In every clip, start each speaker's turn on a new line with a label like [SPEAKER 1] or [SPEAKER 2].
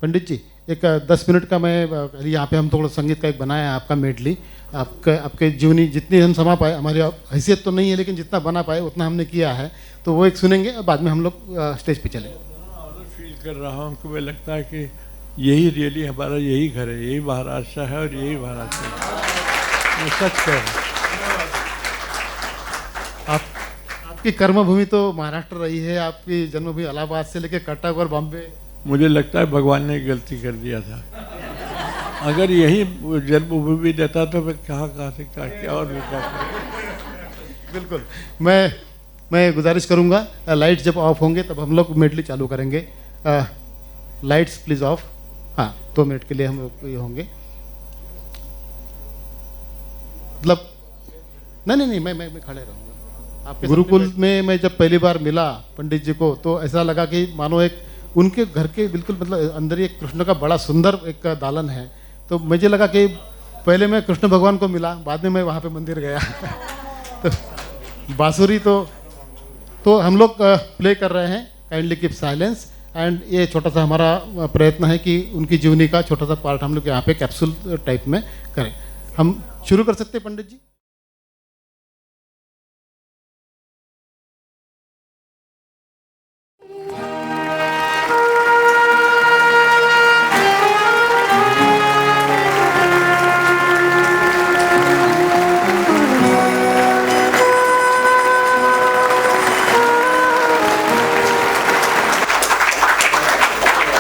[SPEAKER 1] पंडित जी, एक 10 मिनट का मैं यहाँ पे हम थोड़ा संगीत का एक बनाया है आपका मेडली, आपके जीवनी जितनी हम समा पाए, हमारी हैसियत तो नहीं है लेकिन जितना बना पाए उतना हमने किया है, तो वो एक सुनेंगे और बाद में हम लोग स्टेज पे चले।
[SPEAKER 2] ऑनर फील कर रहा हूँ कि मुझे लगता है कि यही रियली हमारा यही घर है, यही महाराष्ट्र है और यही महाराष्ट्र है। मैं सच कह रहा हूँ।
[SPEAKER 1] आपकी कर्मभूमि तो महाराष्ट्र रही है, आपकी जन्मभूमि इलाहाबाद से लेकर कटक और बॉम्बे।
[SPEAKER 2] मुझे लगता है भगवान ने गलती कर दिया था। अगर यही जन्मभूमि देता तो मैं कहाँ से क्या और क्या।
[SPEAKER 1] बिल्कुल, मैं गुजारिश करूँगा लाइट जब ऑफ होंगे तब हम लोग मेडली चालू करेंगे। Lights please of. हाँ, 2 मिनट के लिए हम लोग ये होंगे, मतलब नहीं, मैं खड़े रहूँगा। आपके गुरुकुल में मैं जब पहली बार मिला पंडित जी को तो ऐसा लगा कि मानो एक उनके घर के बिल्कुल मतलब अंदर ही एक कृष्ण का बड़ा सुंदर एक दालन है। तो मुझे लगा कि पहले मैं कृष्ण भगवान को मिला, बाद में मैं वहाँ पे मंदिर गया। तो बांसुरी तो हम लोग प्ले कर रहे हैं, काइंडली कीप साइलेंस। एंड ये छोटा सा हमारा प्रयत्न है कि उनकी जीवनी का छोटा सा पार्ट हम लोग यहाँ पे कैप्सूल टाइप में करें। हम शुरू कर सकते हैं पंडित जी?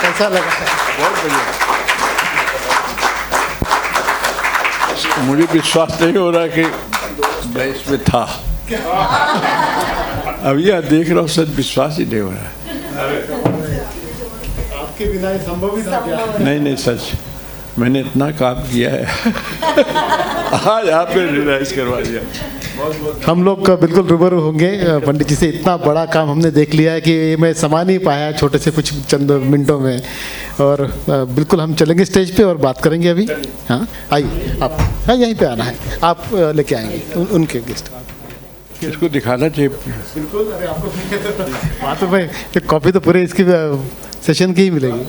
[SPEAKER 1] कैसा लगा?
[SPEAKER 2] बहुत बढ़िया। मुझे विश्वास नहीं हो रहा कि मैं इसमें था। अब यह देख रहा हूँ, सच विश्वास ही नहीं हो रहा है।
[SPEAKER 1] आपके बिना ये संभव ही था क्या?
[SPEAKER 2] नहीं, सच मैंने इतना काम किया है। आज आपने रियलाइज करवा दिया।
[SPEAKER 1] हम लोग का बिल्कुल रूबरू होंगे पंडित जी से। इतना बड़ा काम हमने देख लिया है कि मैं समा नहीं पाया छोटे से कुछ चंद मिनटों में। और बिल्कुल हम चलेंगे स्टेज पे और बात करेंगे अभी। हाँ, आइए आप। हाँ, यहीं पे आना है, आप लेके आएंगे उनके गेस्ट।
[SPEAKER 2] इसको दिखाना चाहिए।
[SPEAKER 1] बिल्कुल, अरे आपको वहाँ तो भाई कॉपी तो पूरे इसकी सेशन की ही मिलेगी।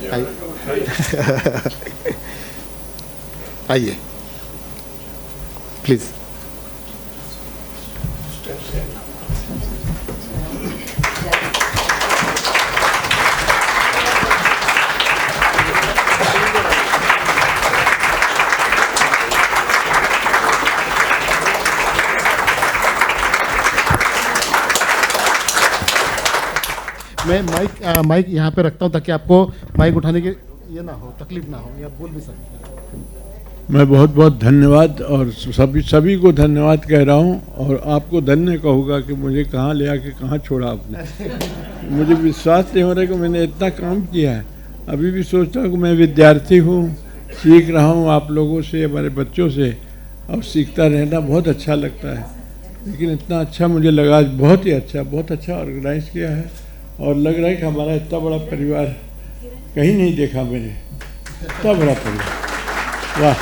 [SPEAKER 1] आइए प्लीज़। मैं माइक यहाँ पे रखता हूँ ताकि आपको माइक उठाने की ये ना हो, तकलीफ ना हो, या बोल भी सकते हैं।
[SPEAKER 2] मैं बहुत बहुत धन्यवाद और सभी को धन्यवाद कह रहा हूँ। और आपको धन्य कहूँगा कि मुझे कहाँ ले आके कहाँ छोड़ा आपने। मुझे विश्वास नहीं हो रहा कि मैंने इतना काम किया है। अभी भी सोचता हूँ कि मैं विद्यार्थी हूँ, सीख रहा हूँ आप लोगों से, हमारे बच्चों से, और सीखता रहना बहुत अच्छा लगता है। लेकिन इतना अच्छा मुझे लगा, बहुत अच्छा ऑर्गेनाइज किया है। और लग रहा है कि हमारा इतना बड़ा परिवार कहीं नहीं देखा मैंने, इतना बड़ा परिवार। वाह।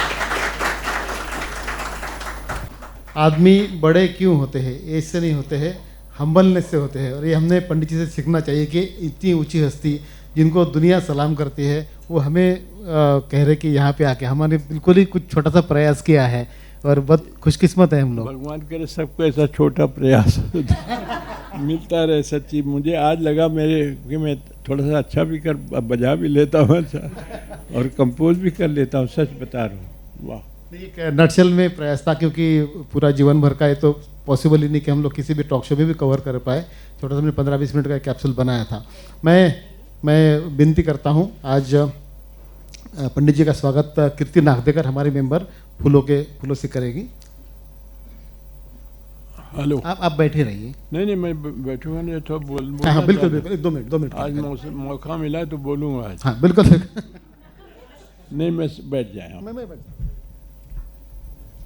[SPEAKER 1] आदमी बड़े क्यों होते हैं? एज से नहीं होते हैं, हम्बलनेस से होते हैं। और ये हमने पंडित जी से सीखना चाहिए कि इतनी ऊंची हस्ती जिनको दुनिया सलाम करती है, वो हमें कह रहे कि यहाँ पे आके हमारे बिल्कुल ही कुछ छोटा सा प्रयास किया है। और बहुत खुशकिस्मत है हम लोग।
[SPEAKER 2] भगवान करे सबको ऐसा छोटा प्रयास मिलता रहे। सच्ची मुझे आज लगा कि मैं थोड़ा सा अच्छा भी बजा भी लेता हूँ अच्छा, और कंपोज भी कर लेता हूँ। सच बता रहा हूँ। वाह।
[SPEAKER 1] एक नटशेल में प्रयास था, क्योंकि पूरा जीवन भर का ये तो पॉसिबल ही नहीं कि हम लोग किसी भी टॉक शो में भी कवर कर पाए। छोटा सा मैंने 15-20 मिनट का कैप्सूल बनाया था। मैं विनती करता हूँ, आज पंडित जी का स्वागत कीर्ति नागदेकर हमारी मेंबर फूलों से करेगी।
[SPEAKER 2] हेलो,
[SPEAKER 1] आप बैठे रहिए।
[SPEAKER 2] नहीं मैं बैठूंगा नहीं तो बोल।
[SPEAKER 1] हाँ बिल्कुल, 2 मिनट
[SPEAKER 2] आज मौका मिला है तो बोलूँगा आज।
[SPEAKER 1] हाँ बिल्कुल।
[SPEAKER 2] नहीं, मैं बैठ जाए।
[SPEAKER 1] मैं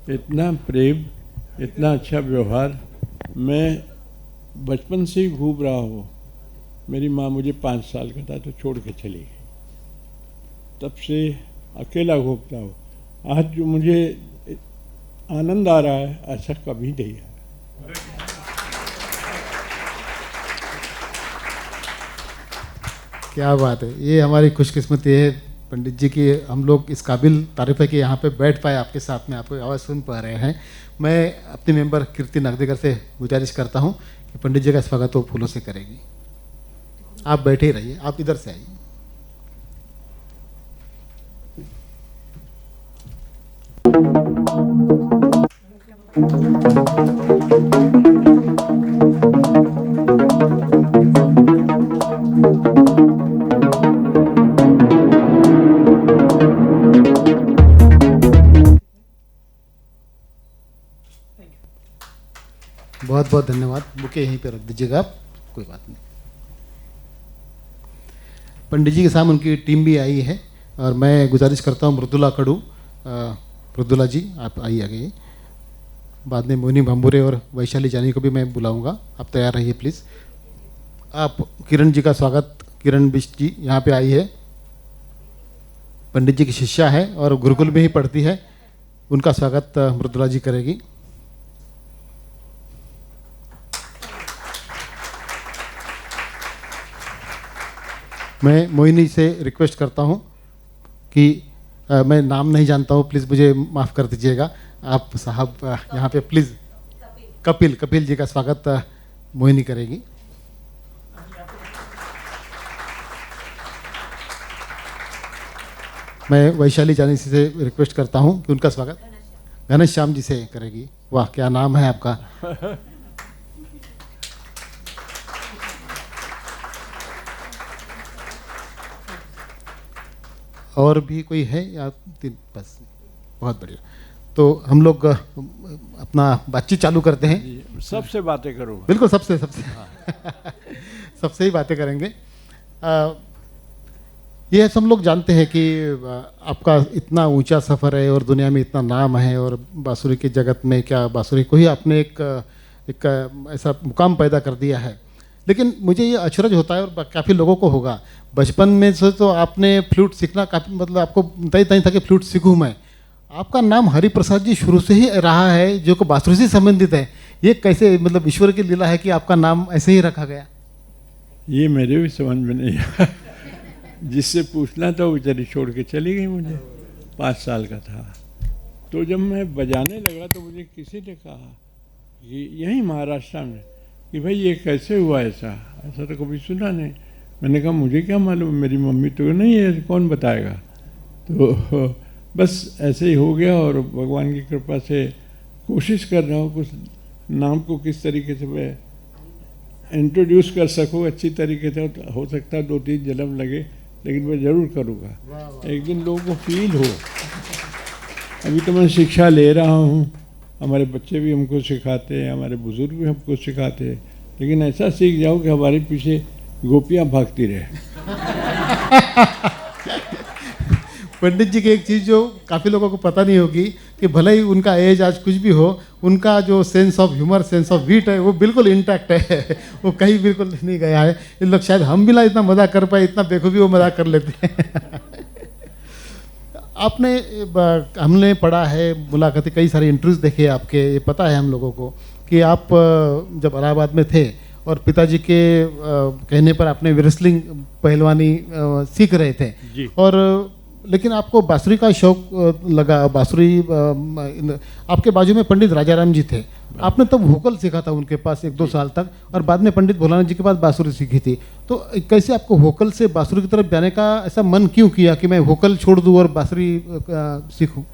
[SPEAKER 2] इतना प्रेम, इतना अच्छा व्यवहार। मैं बचपन से ही घूम रहा हूँ। मेरी माँ मुझे 5 साल का था तो छोड़ के चली गई, तब से अकेला घूमता हूँ। आज जो मुझे आनंद आ रहा है ऐसा कभी नहीं है।
[SPEAKER 1] क्या बात है, ये हमारी खुशकिस्मती है पंडित जी की हम लोग इस काबिल तारीफ है कि यहाँ पे बैठ पाए आपके साथ में, आपको आवाज़ सुन पा रहे हैं। मैं अपनी मेंबर कीर्ति नागदेकर से गुजारिश करता हूँ कि पंडित जी का स्वागत वो फूलों से करेगी। आप बैठे ही रहिए, आप इधर से आइए। बहुत बहुत धन्यवाद। बुके यहीं पे रख दीजिएगा आप, कोई बात नहीं। पंडित जी के सामने उनकी टीम भी आई है और मैं गुजारिश करता हूँ मृदुला कड़ू, मृदुला जी आप आइए आगे। बाद में मोहिनी भांबुरे और वैशाली जानी को भी मैं बुलाऊंगा, आप तैयार रहिए प्लीज़। आप किरण जी का स्वागत, किरण बिष्ट जी यहाँ पे आई है, पंडित जी की शिष्या है और गुरुकुल में ही पढ़ती है, उनका स्वागत मृदुला जी करेगी। मैं मोहिनी से रिक्वेस्ट करता हूँ कि मैं नाम नहीं जानता हूँ, प्लीज़ मुझे माफ़ कर दीजिएगा। आप साहब यहाँ पे प्लीज़, कपिल जी का स्वागत मोहिनी करेगी। मैं वैशाली जानी से रिक्वेस्ट करता हूँ कि उनका स्वागत घनश्याम जी से करेगी। वाह क्या नाम है आपका। और भी कोई है या तीन? बस, बहुत बढ़िया। तो हम लोग अपना बातचीत चालू करते हैं।
[SPEAKER 2] सबसे बातें करो।
[SPEAKER 1] बिल्कुल, सबसे सबसे ही बातें करेंगे। ये सब लोग जानते हैं कि आपका इतना ऊंचा सफ़र है और दुनिया में इतना नाम है और बांसुरी के जगत में क्या बांसुरी को ही आपने एक ऐसा मुकाम पैदा कर दिया है। लेकिन मुझे ये अचरज होता है और काफ़ी लोगों को होगा, बचपन में से तो आपने फ्लूट सीखना काफ़ी, मतलब आपको तय था कि फ्लूट सीखूँ मैं। आपका नाम हरिप्रसाद जी शुरू से ही रहा है, जो को बांसुरी से संबंधित है। ये कैसे, मतलब ईश्वर की लीला है कि आपका नाम ऐसे ही रखा गया?
[SPEAKER 2] ये मेरे भी समझ में नहीं आया। जिससे पूछना था वो बेचारी छोड़ के चली गई मुझे। 5 साल का था तो जब मैं बजाने लगा तो मुझे किसी ने कहा कि यहीं महाराष्ट्र में कि भाई ये कैसे हुआ, ऐसा तो कभी सुना नहीं। मैंने कहा मुझे क्या मालूम, मेरी मम्मी तो नहीं है, कौन बताएगा। तो बस ऐसे ही हो गया और भगवान की कृपा से कोशिश कर रहा हूँ कुछ नाम को किस तरीके से मैं इंट्रोड्यूस कर सकूँ अच्छी तरीके से। हो सकता है 2-3 जन्म लगे, लेकिन मैं ज़रूर करूँगा। एक दिन लोगों को फील हो। अभी तो मैं शिक्षा ले रहा हूँ, हमारे बच्चे भी हमको सिखाते हैं, हमारे बुज़ुर्ग भी हमको सिखाते हैं, लेकिन ऐसा सीख जाओ कि हमारे पीछे गोपियाँ भागती रहे।
[SPEAKER 1] पंडित जी की एक चीज़ जो काफ़ी लोगों को पता नहीं होगी कि भले ही उनका एज आज कुछ भी हो, उनका जो sense of humour, sense of wheat है वो बिल्कुल इंटैक्ट है, वो कहीं बिल्कुल नहीं गया है। इन लोग शायद हम भी ना इतना मजाक कर पाए, इतना बेखूबी वो मजाक कर लेते हैं। हमने पढ़ा है, मुलाकातें कई सारे इंटरव्यूज़ देखे आपके, ये पता है हम लोगों को कि आप जब इलाहाबाद में थे और पिताजी के कहने पर आपने रेसलिंग पहलवानी सीख रहे थे
[SPEAKER 2] जी।
[SPEAKER 1] और लेकिन आपको बांसुरी का शौक लगा। बांसुरी आपके बाजू में पंडित राजाराम जी थे, आपने तब वोकल सीखा था उनके पास 1-2 साल तक, और बाद में पंडित भोलानाथ जी के पास बांसुरी सीखी थी। तो कैसे आपको वोकल से बांसुरी की तरफ जाने का ऐसा मन क्यों किया कि मैं वोकल छोड़ दूँ और बांसुरी सीखूँ?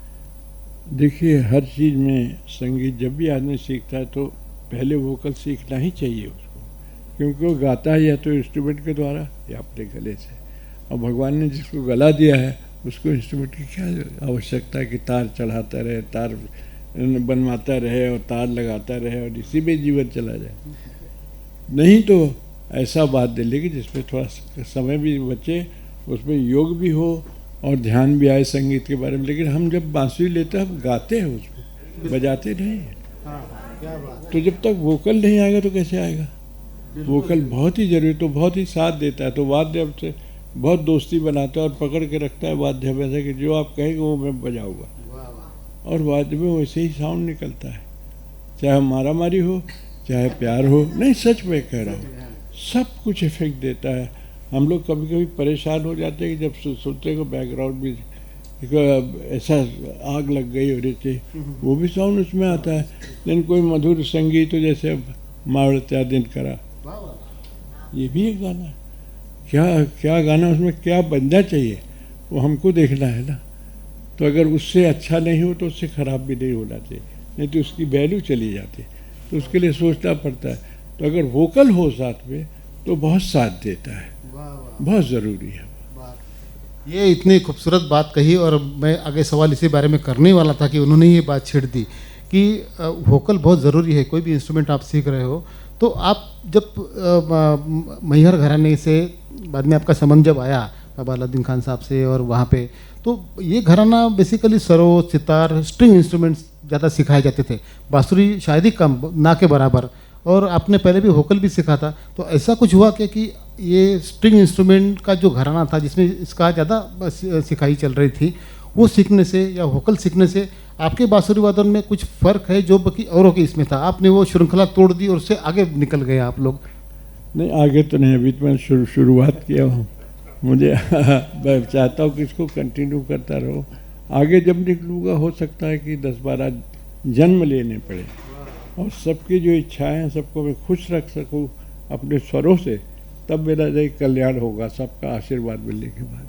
[SPEAKER 2] देखिए, हर चीज़ में संगीत जब भी आदमी सीखता है तो पहले वोकल सीखना ही चाहिए उसको, क्योंकि वो गाता है या तो इंस्ट्रूमेंट के द्वारा या अपने गले से। और भगवान ने जिसको गला दिया है उसको इंस्ट्रूमेंट की क्या आवश्यकता है कि तार चढ़ाता रहे, तार बनवाता रहे और तार लगाता रहे और इसी में जीवन चला जाए। नहीं तो ऐसा वाद्य लेकिन जिसमें थोड़ा समय भी बचे, उसमें योग भी हो और ध्यान भी आए संगीत के बारे में। लेकिन हम जब बांसुरी लेते हैं हम गाते हैं, उसको बजाते नहीं हैं। तो जब तक वोकल नहीं आएगा तो कैसे आएगा? वोकल बहुत ही जरूरी, तो बहुत ही साथ देता है। तो वाद्य हमसे बहुत दोस्ती बनाता है और पकड़ के रखता है वाद्य हमेशा कि जो आप कहेंगे वो मैं बजाऊंगा, और वाद्य में वैसे ही साउंड निकलता है, चाहे मारामारी हो चाहे प्यार हो। नहीं, सच में कह रहा हूँ, सब कुछ इफेक्ट देता है। हम लोग कभी कभी परेशान हो जाते हैं कि जब सुनते को बैकग्राउंड में ऐसा आग लग गई और ऐसे वो भी साउंड उसमें आता है, लेकिन कोई मधुर संगीत हो जैसे मावड़त्या दिन करा, ये भी एक गाना है। क्या क्या गाना, उसमें क्या बनना चाहिए वो हमको देखना है ना। तो अगर उससे अच्छा नहीं हो तो उससे ख़राब भी नहीं होना चाहिए, नहीं तो उसकी वैल्यू चली जाती, तो उसके लिए सोचना पड़ता है। तो अगर वोकल हो साथ में तो बहुत साथ देता है, बहुत ज़रूरी है।
[SPEAKER 1] ये इतनी खूबसूरत बात कही, और मैं आगे सवाल इसी बारे में करने वाला था कि उन्होंने ये बात छेड़ दी कि वोकल बहुत ज़रूरी है। कोई भी इंस्ट्रूमेंट आप सीख रहे हो तो आप जब मैहर घराने से बाद में आपका संबंध जब आया बाबा अलाउद्दीन खान साहब से, और वहाँ पे तो ये घराना basically sarod, sitar, string instruments ज़्यादा सिखाए जाते थे, बांसुरी शायद ही कम, ना के बराबर। और आपने पहले भी वोकल भी सीखा था, तो ऐसा कुछ हुआ क्या कि ये स्ट्रिंग इंस्ट्रूमेंट का जो घराना था जिसमें इसका ज़्यादा सिखाई चल रही थी, वो सीखने से या वोकल सीखने से आपके बांसुरी वादन में कुछ फ़र्क है जो बाकी औरों के इसमें था? आपने वो श्रृंखला तोड़ दी और उससे आगे निकल गए आप लोग?
[SPEAKER 2] नहीं, आगे तो नहीं, अभी तो मैंने शुरुआत किया हूँ। मुझे मैं चाहता हूँ कि इसको कंटिन्यू करता रहो। आगे जब निकलूँगा हो सकता है कि 10-12 जन्म लेने पड़े, और सबकी जो इच्छाएं हैं सबको मैं खुश रख सकूं अपने स्वरों से, तब मेरा जो कल्याण होगा सबका आशीर्वाद मिलने के बाद।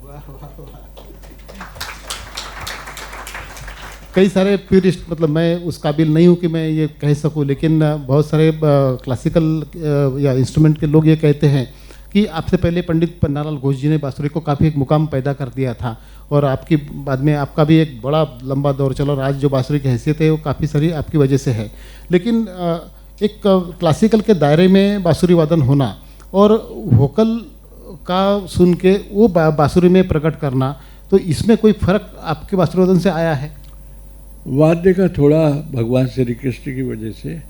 [SPEAKER 1] कई सारे प्यूरिस्ट, मतलब मैं उस काबिल नहीं हूँ कि मैं ये कह सकूँ, लेकिन बहुत सारे क्लासिकल या इंस्ट्रूमेंट के लोग ये कहते हैं कि आपसे पहले पंडित पन्नालाल घोष जी ने बांसुरी को काफ़ी एक मुकाम पैदा कर दिया था, और आपकी बाद में आपका भी एक बड़ा लंबा दौर चला, और आज जो बांसुरी की हैसियत है वो काफ़ी सारी आपकी वजह से है। लेकिन एक क्लासिकल के दायरे में बांसुरी वादन होना और वोकल का सुन के वो बांसुरी में प्रकट करना, तो इसमें कोई फ़र्क आपके बांसुरी वादन से आया है?
[SPEAKER 2] वाद्य का थोड़ा भगवान श्री कृष्ण की वजह से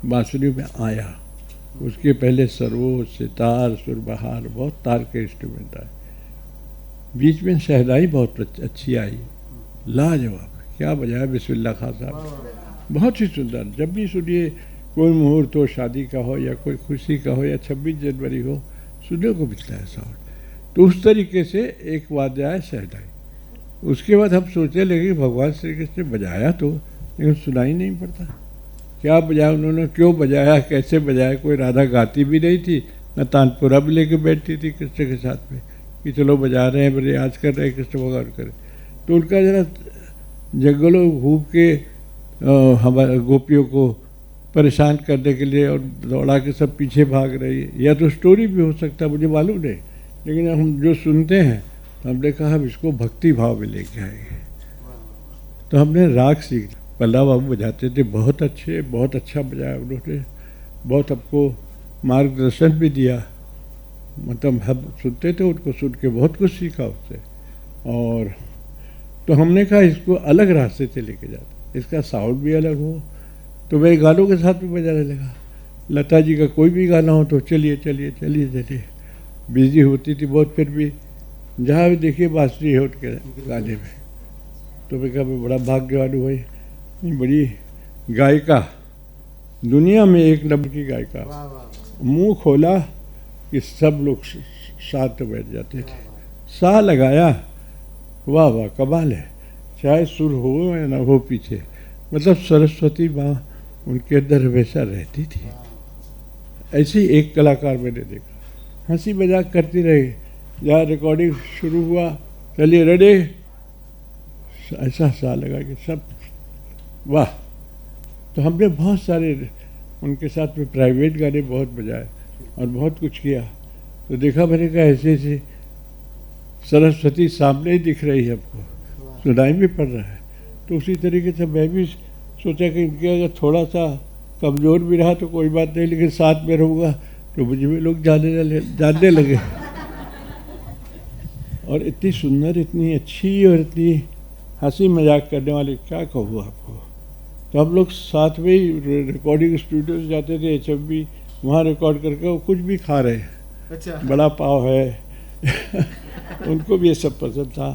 [SPEAKER 2] बांसुरी में आया। उसके पहले सरोद, सितार, सुरबहार, बहुत तार के इंस्ट्रूमेंट आए। बीच में शहनाई बहुत अच्छी आई, लाजवाब, क्या बजाया बिस्मिल्लाह खान साहब, बहुत ही सुंदर। जब भी सुनिए, कोई मुहूर्त हो, शादी का हो या कोई खुशी का हो या 26 जनवरी हो, सुनने को मिलता है साउंड। तो उस तरीके से एक वाद्य आया शहनाई। उसके बाद हम सोचने लगे भगवान श्री कृष्ण ने बजाया तो, लेकिन सुनाई नहीं पड़ता, क्या बजाया उन्होंने, क्यों बजाया, कैसे बजाया। कोई राधा गाती भी नहीं थी, न तानपुरा भी लेके बैठती थी कृष्ण के साथ में कि चलो बजा रहे हैं, बड़े आज कर रहे हैं, कृष्ण भगवान करें। तो उनका जरा जंगलों घूम के हमारे गोपियों को परेशान करने के लिए और दौड़ा के सब पीछे भाग रही है, या तो स्टोरी भी हो सकता है, मुझे मालूम नहीं। लेकिन हम जो सुनते हैं तो हमने कहा हम इसको भक्ति भाव में लेके आएंगे। तो हमने राग सीख, पल्ला बाबू बजाते थे, बहुत अच्छे, बहुत अच्छा बजाया उन्होंने, बहुत हमको मार्गदर्शन भी दिया। मतलब हम सुनते थे, उनको सुन के बहुत कुछ सीखा उससे। और तो हमने कहा इसको अलग रास्ते से लेके जाते, इसका साउंड भी अलग हो। तो मैं गानों के साथ भी बजाने लगा। लता जी का कोई भी गाना हो तो चलिए चलिए चलिए चलिए, बिजी होती थी बहुत, फिर भी जहाँ भी देखिए बांसुरी है उनके गाने में। तो मैं कहा मैं बड़ा भाग्यवान हूँ भाई, बड़ी गायिका, दुनिया में एक नंबर की गायिका। मुंह खोला कि सब लोग साथ बैठ जाते थे, सा लगाया, वाह वाह कमाल है, चाहे सुर हो या ना हो पीछे। मतलब सरस्वती माँ उनके अंदर हमेशा रहती थी। ऐसे ही एक कलाकार मैंने देखा, हंसी मजाक करती रही, जहाँ रिकॉर्डिंग शुरू हुआ, चलिए रेडी, ऐसा सा लगा कि सब वाह। तो हमने बहुत सारे उनके साथ में प्राइवेट गाने बहुत बजाए और बहुत कुछ किया। तो देखा, मैंने कहा ऐसे ऐसे सरस्वती सामने ही दिख रही है, हमको सुनाई भी पड़ रहा है। तो उसी तरीके से मैं भी सोचा कि इनके अगर थोड़ा सा कमज़ोर भी रहा तो कोई बात नहीं, लेकिन साथ में रहूँगा तो मुझे भी लोग जानने लगे। और इतनी सुंदर, इतनी अच्छी और इतनी हंसी मजाक करने वाली, क्या कहूँ आपको। तो हम लोग साथ में ही रिकॉर्डिंग स्टूडियो से जाते थे, HMV, वहाँ रिकॉर्ड करके वो कुछ भी खा रहे हैं। अच्छा। बड़ा पाव है उनको भी ये सब पसंद था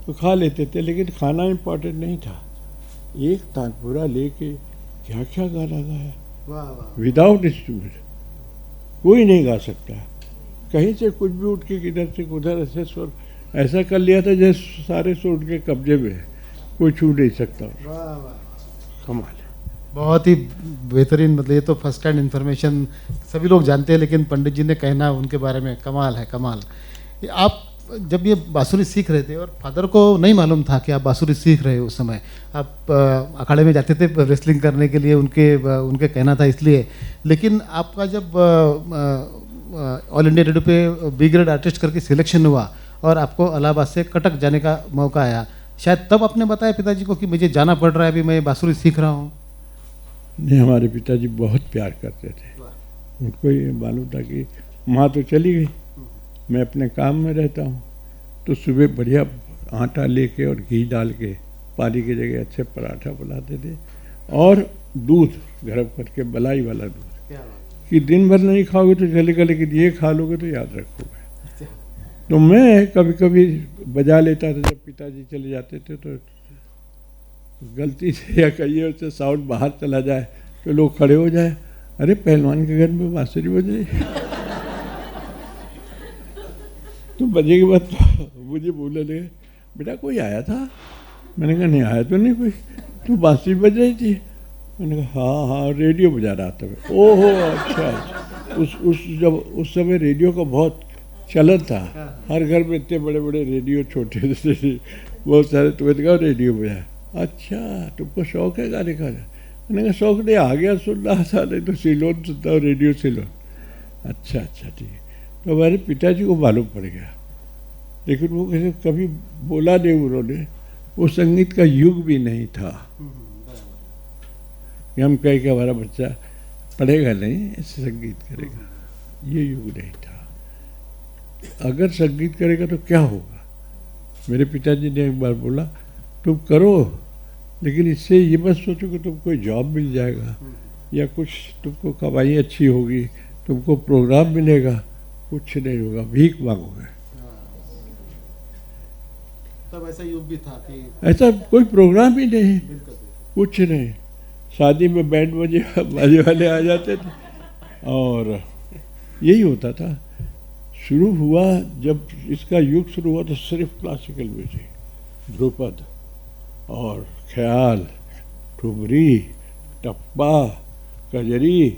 [SPEAKER 2] तो खा लेते थे, लेकिन खाना इम्पोर्टेंट नहीं था। एक तानपुरा लेके क्या क्या गाना गाया, विदाउट इंस्ट्रूमेंट, कोई नहीं गा सकता। कहीं से कुछ भी उठ के किधर से उधर ऐसे सुर ऐसा कर लिया था जैसे सारे सुर उनके कब्जे में है, कोई छू नहीं सकता। कमाल है।
[SPEAKER 1] बहुत ही बेहतरीन, मतलब ये तो फर्स्ट हैंड इन्फॉर्मेशन सभी लोग जानते हैं, लेकिन पंडित जी ने कहना उनके बारे में कमाल है, कमाल। आप जब ये बांसुरी सीख रहे थे और फादर को नहीं मालूम था कि आप बांसुरी सीख रहे हो, उस समय आप अखाड़े में जाते थे रेसलिंग करने के लिए, उनके कहना था इसलिए, लेकिन आपका जब ऑल इंडिया रेडियो पे बी ग्रेड आर्टिस्ट करके सिलेक्शन हुआ और आपको इलाहाबाद से कटक जाने का मौका आया, शायद तब आपने बताया पिताजी को कि मुझे जाना पड़ रहा है, अभी मैं बांसुरी सीख रहा हूँ?
[SPEAKER 2] नहीं, हमारे पिताजी बहुत प्यार करते थे। उनको ये मालूम था कि माँ तो चली गई, मैं अपने काम में रहता हूँ, तो सुबह बढ़िया आटा लेके और घी डाल के पानी की जगह अच्छे पराठा बनाते थे और दूध गर्म करके, मलाई वाला दूध, कि दिन भर नहीं खाओगे तो चलेगा, लेकिन ये खा लोगे तो याद रखोगे। तो मैं कभी कभी बजा लेता था जब पिताजी चले जाते थे, तो गलती से या कहिए उससे साउंड बाहर चला जाए तो लोग खड़े हो जाए, अरे पहलवान के घर में बांसुरी बज रही। तो बजे के बाद मुझे बोलने लगे, बेटा कोई आया था? मैंने कहा नहीं आया तो नहीं कोई, तू बांसुरी बज रही थी? मैंने कहा हाँ, रेडियो बजा रहा था मैं। ओहो अच्छा। उस समय रेडियो का बहुत चलन था, हर घर में इतने बड़े बड़े रेडियो, छोटे से बहुत सारे, तो मैंने कहा रेडियो बजा। अच्छा तुमको शौक है गाने का? मैंने कहा शौक नहीं, आ गया सुन रहा था, नहीं तो सिलोन सुनता हूँ, रेडियो सिलोन। अच्छा ठीक है। तो हमारे पिताजी को मालूम पड़ गया, लेकिन वो कभी बोला नहीं उन्होंने, वो संगीत का युग भी नहीं था कि हम कहें कि हमारा बच्चा पढ़ेगा नहीं, ऐसे संगीत करेगा, ये युग नहीं था। अगर संगीत करेगा तो क्या होगा? मेरे पिताजी ने एक बार बोला, तुम करो, लेकिन इससे ये मत सोचो कि तुमको जॉब मिल जाएगा या कुछ तुमको कमाई अच्छी होगी, तुमको प्रोग्राम मिलेगा, कुछ नहीं होगा, भीख मांगोगे।
[SPEAKER 1] तब ऐसा युग भी था कि
[SPEAKER 2] ऐसा कोई प्रोग्राम ही नहीं, कुछ नहीं। शादी में बैंड बाजे वाले आ जाते थे और यही होता था। शुरू हुआ जब इसका युग शुरू हुआ तो सिर्फ क्लासिकल म्यूजिक, ध्रुपद और ख्याल, ठुमरी, टप्पा, कजरी,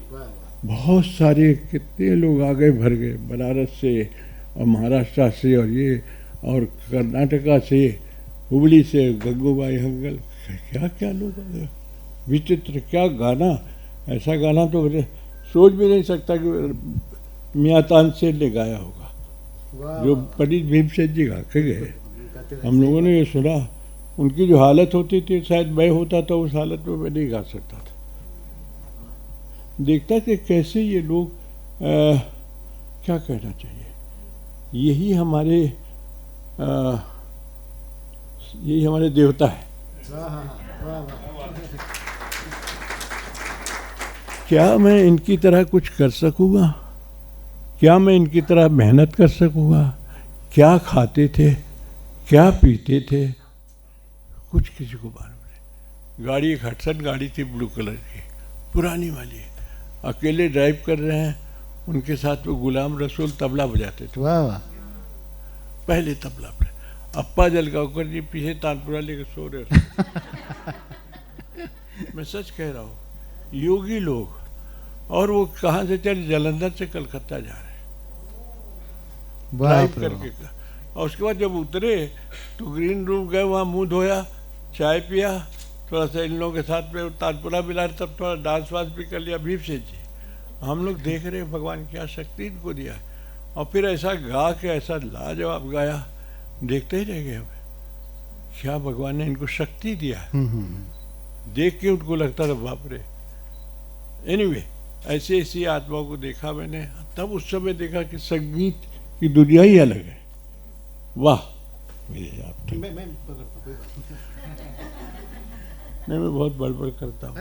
[SPEAKER 2] बहुत सारे कितने लोग आ गए, भर गए, बनारस से और महाराष्ट्र से और ये और कर्नाटका से, हुबली से, गंगूबाई हंगल, क्या क्या लोग आ गए, विचित्र क्या गाना। ऐसा गाना तो सोच भी नहीं सकता कि मियाँ तानसेन ने गाया होगा, जो पंडित भीमसेन जी गा के गए। हम लोगों ने ये सुना, उनकी जो हालत होती थी, शायद मैं होता तो उस हालत में मैं नहीं गा सकता था। देखता कि कैसे ये लोग क्या कहना चाहिए, यही हमारे देवता है। क्या मैं इनकी तरह कुछ कर सकूँगा? क्या मैं इनकी तरह मेहनत कर सकूँगा? क्या खाते थे, क्या पीते थे, कुछ किसी को मालूम नहीं। गाड़ी एक हटसन गाड़ी थी, ब्लू कलर की, पुरानी वाली, अकेले ड्राइव कर रहे हैं, उनके साथ में गुलाम रसूल तबला बजाते थे।
[SPEAKER 1] वाह वाह।
[SPEAKER 2] पहले तबला पर अप्पा जलगांवकर जी पीछे तानपुरा लेकर सो रहे मैं सच कह रहा हूँ, योगी लोग। और वो कहाँ से चले? जालंधर से कलकत्ता जा रहे ड्राइव करके। और उसके बाद जब उतरे तो ग्रीन रूम गए, वहाँ मुंह धोया, चाय पिया, थोड़ा सा इन लोगों के साथ में तानपुरा मिला, तब थोड़ा डांस वांस भी कर लिया भीमसेन जी। हम लोग देख रहे भगवान क्या शक्ति इनको दिया है। और फिर ऐसा गा के ऐसा लाजवाब गाया, देखते ही रह गए हमें, क्या भगवान ने इनको शक्ति दिया है। देख के उनको लगता था बाप रे। एनीवे, ऐसी ऐसी आत्माओं को देखा मैंने, तब उस समय देखा कि संगीत की दुनिया ही अलग है। वाह मेरे आप तो नहीं, मैं बहुत बड़बड़ करता हूँ।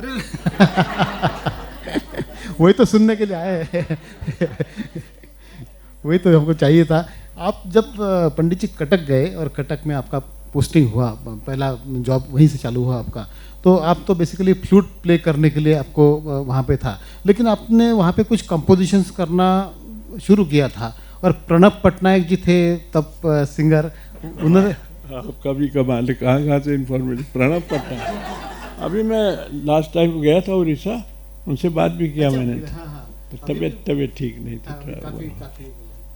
[SPEAKER 1] वही तो सुनने के लिए आए हैं। वही तो हमको चाहिए था। आप जब पंडित जी कटक गए और कटक में आपका पोस्टिंग हुआ, पहला जॉब वहीं से चालू हुआ आपका, तो आप तो बेसिकली फ्लूट प्ले करने के लिए आपको वहाँ पे था, लेकिन आपने वहाँ पे कुछ कंपोजिशंस करना शुरू किया था और प्रणब पटनायक जी थे तब सिंगर, उन्होंने
[SPEAKER 2] आपका भी कमाल है, कहाँ से इन्फॉर्मेशन। प्रणब पटनायक अभी मैं लास्ट टाइम गया था उड़ीसा, उनसे बात भी किया मैंने।
[SPEAKER 1] हाँ हाँ,
[SPEAKER 2] तो तबीयत ठीक नहीं थी।
[SPEAKER 1] काफी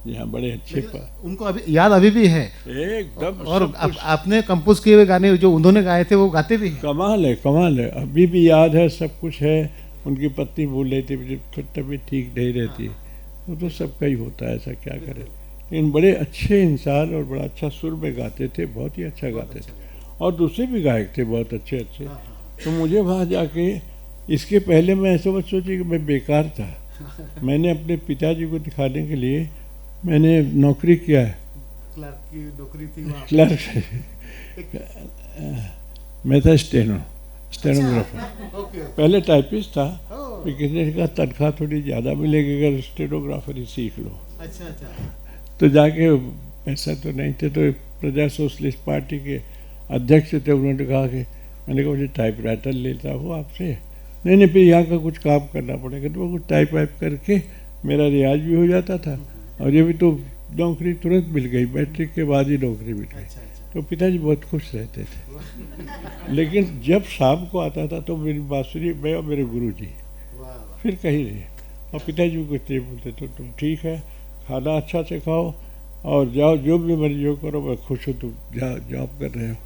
[SPEAKER 2] यहाँ बड़े अच्छे
[SPEAKER 1] उनको अभी याद अभी भी है
[SPEAKER 2] एकदम।
[SPEAKER 1] और आपने कंपोज किए हुए गाने जो उन्होंने गाए थे वो गाते भी हैं।
[SPEAKER 2] कमाल है, अभी भी याद है, सब कुछ है। उनकी पत्नी भूल रही थी, मुझे तबीयत ठीक नहीं रहती, वो तो सबका ही होता है, ऐसा क्या करें। लेकिन बड़े अच्छे इंसान और बड़ा अच्छा सुर में गाते थे, बहुत ही अच्छा गाते थे। और दूसरे भी गायक थे बहुत अच्छे अच्छे। तो मुझे वहाँ जाके, इसके पहले मैं ऐसा मत सोची कि मैं बेकार था। मैंने अपने पिताजी को दिखाने के लिए मैंने नौकरी किया है,
[SPEAKER 1] क्लर्क की नौकरी थी वहाँ।
[SPEAKER 2] क्लर्क मैं था स्टेनोग्राफर। पहले टाइपिस्ट था, फिर किसी ने कहा तनख्वाह थोड़ी ज़्यादा मिलेगी अगर स्टेनोग्राफर ही सीख लो।
[SPEAKER 1] अच्छा।
[SPEAKER 2] तो जाके, पैसा तो नहीं थे, तो प्रजा सोशलिस्ट पार्टी के अध्यक्ष थे, उन्होंने कहा कि, मैंने कहा मुझे टाइपराइटर लेता हूँ आपसे। नहीं फिर यहाँ का कुछ काम करना पड़ेगा। तो वो कुछ टाइप वाइप करके मेरा रियाज भी हो जाता था, और ये भी तो नौकरी तुरंत मिल गई, मैट्रिक के बाद ही नौकरी मिल गई। तो पिताजी बहुत खुश रहते थे। लेकिन जब शाम को आता था तो मेरी बांसुरी, मैं और मेरे गुरुजी फिर कहीं नहीं। और पिताजी को कुछ नहीं बोलते, तो तुम ठीक है, खाना अच्छा से खाओ और जाओ, जो भी मर्जी हो करो, मैं खुश हूँ, तुम जॉब कर रहे हो।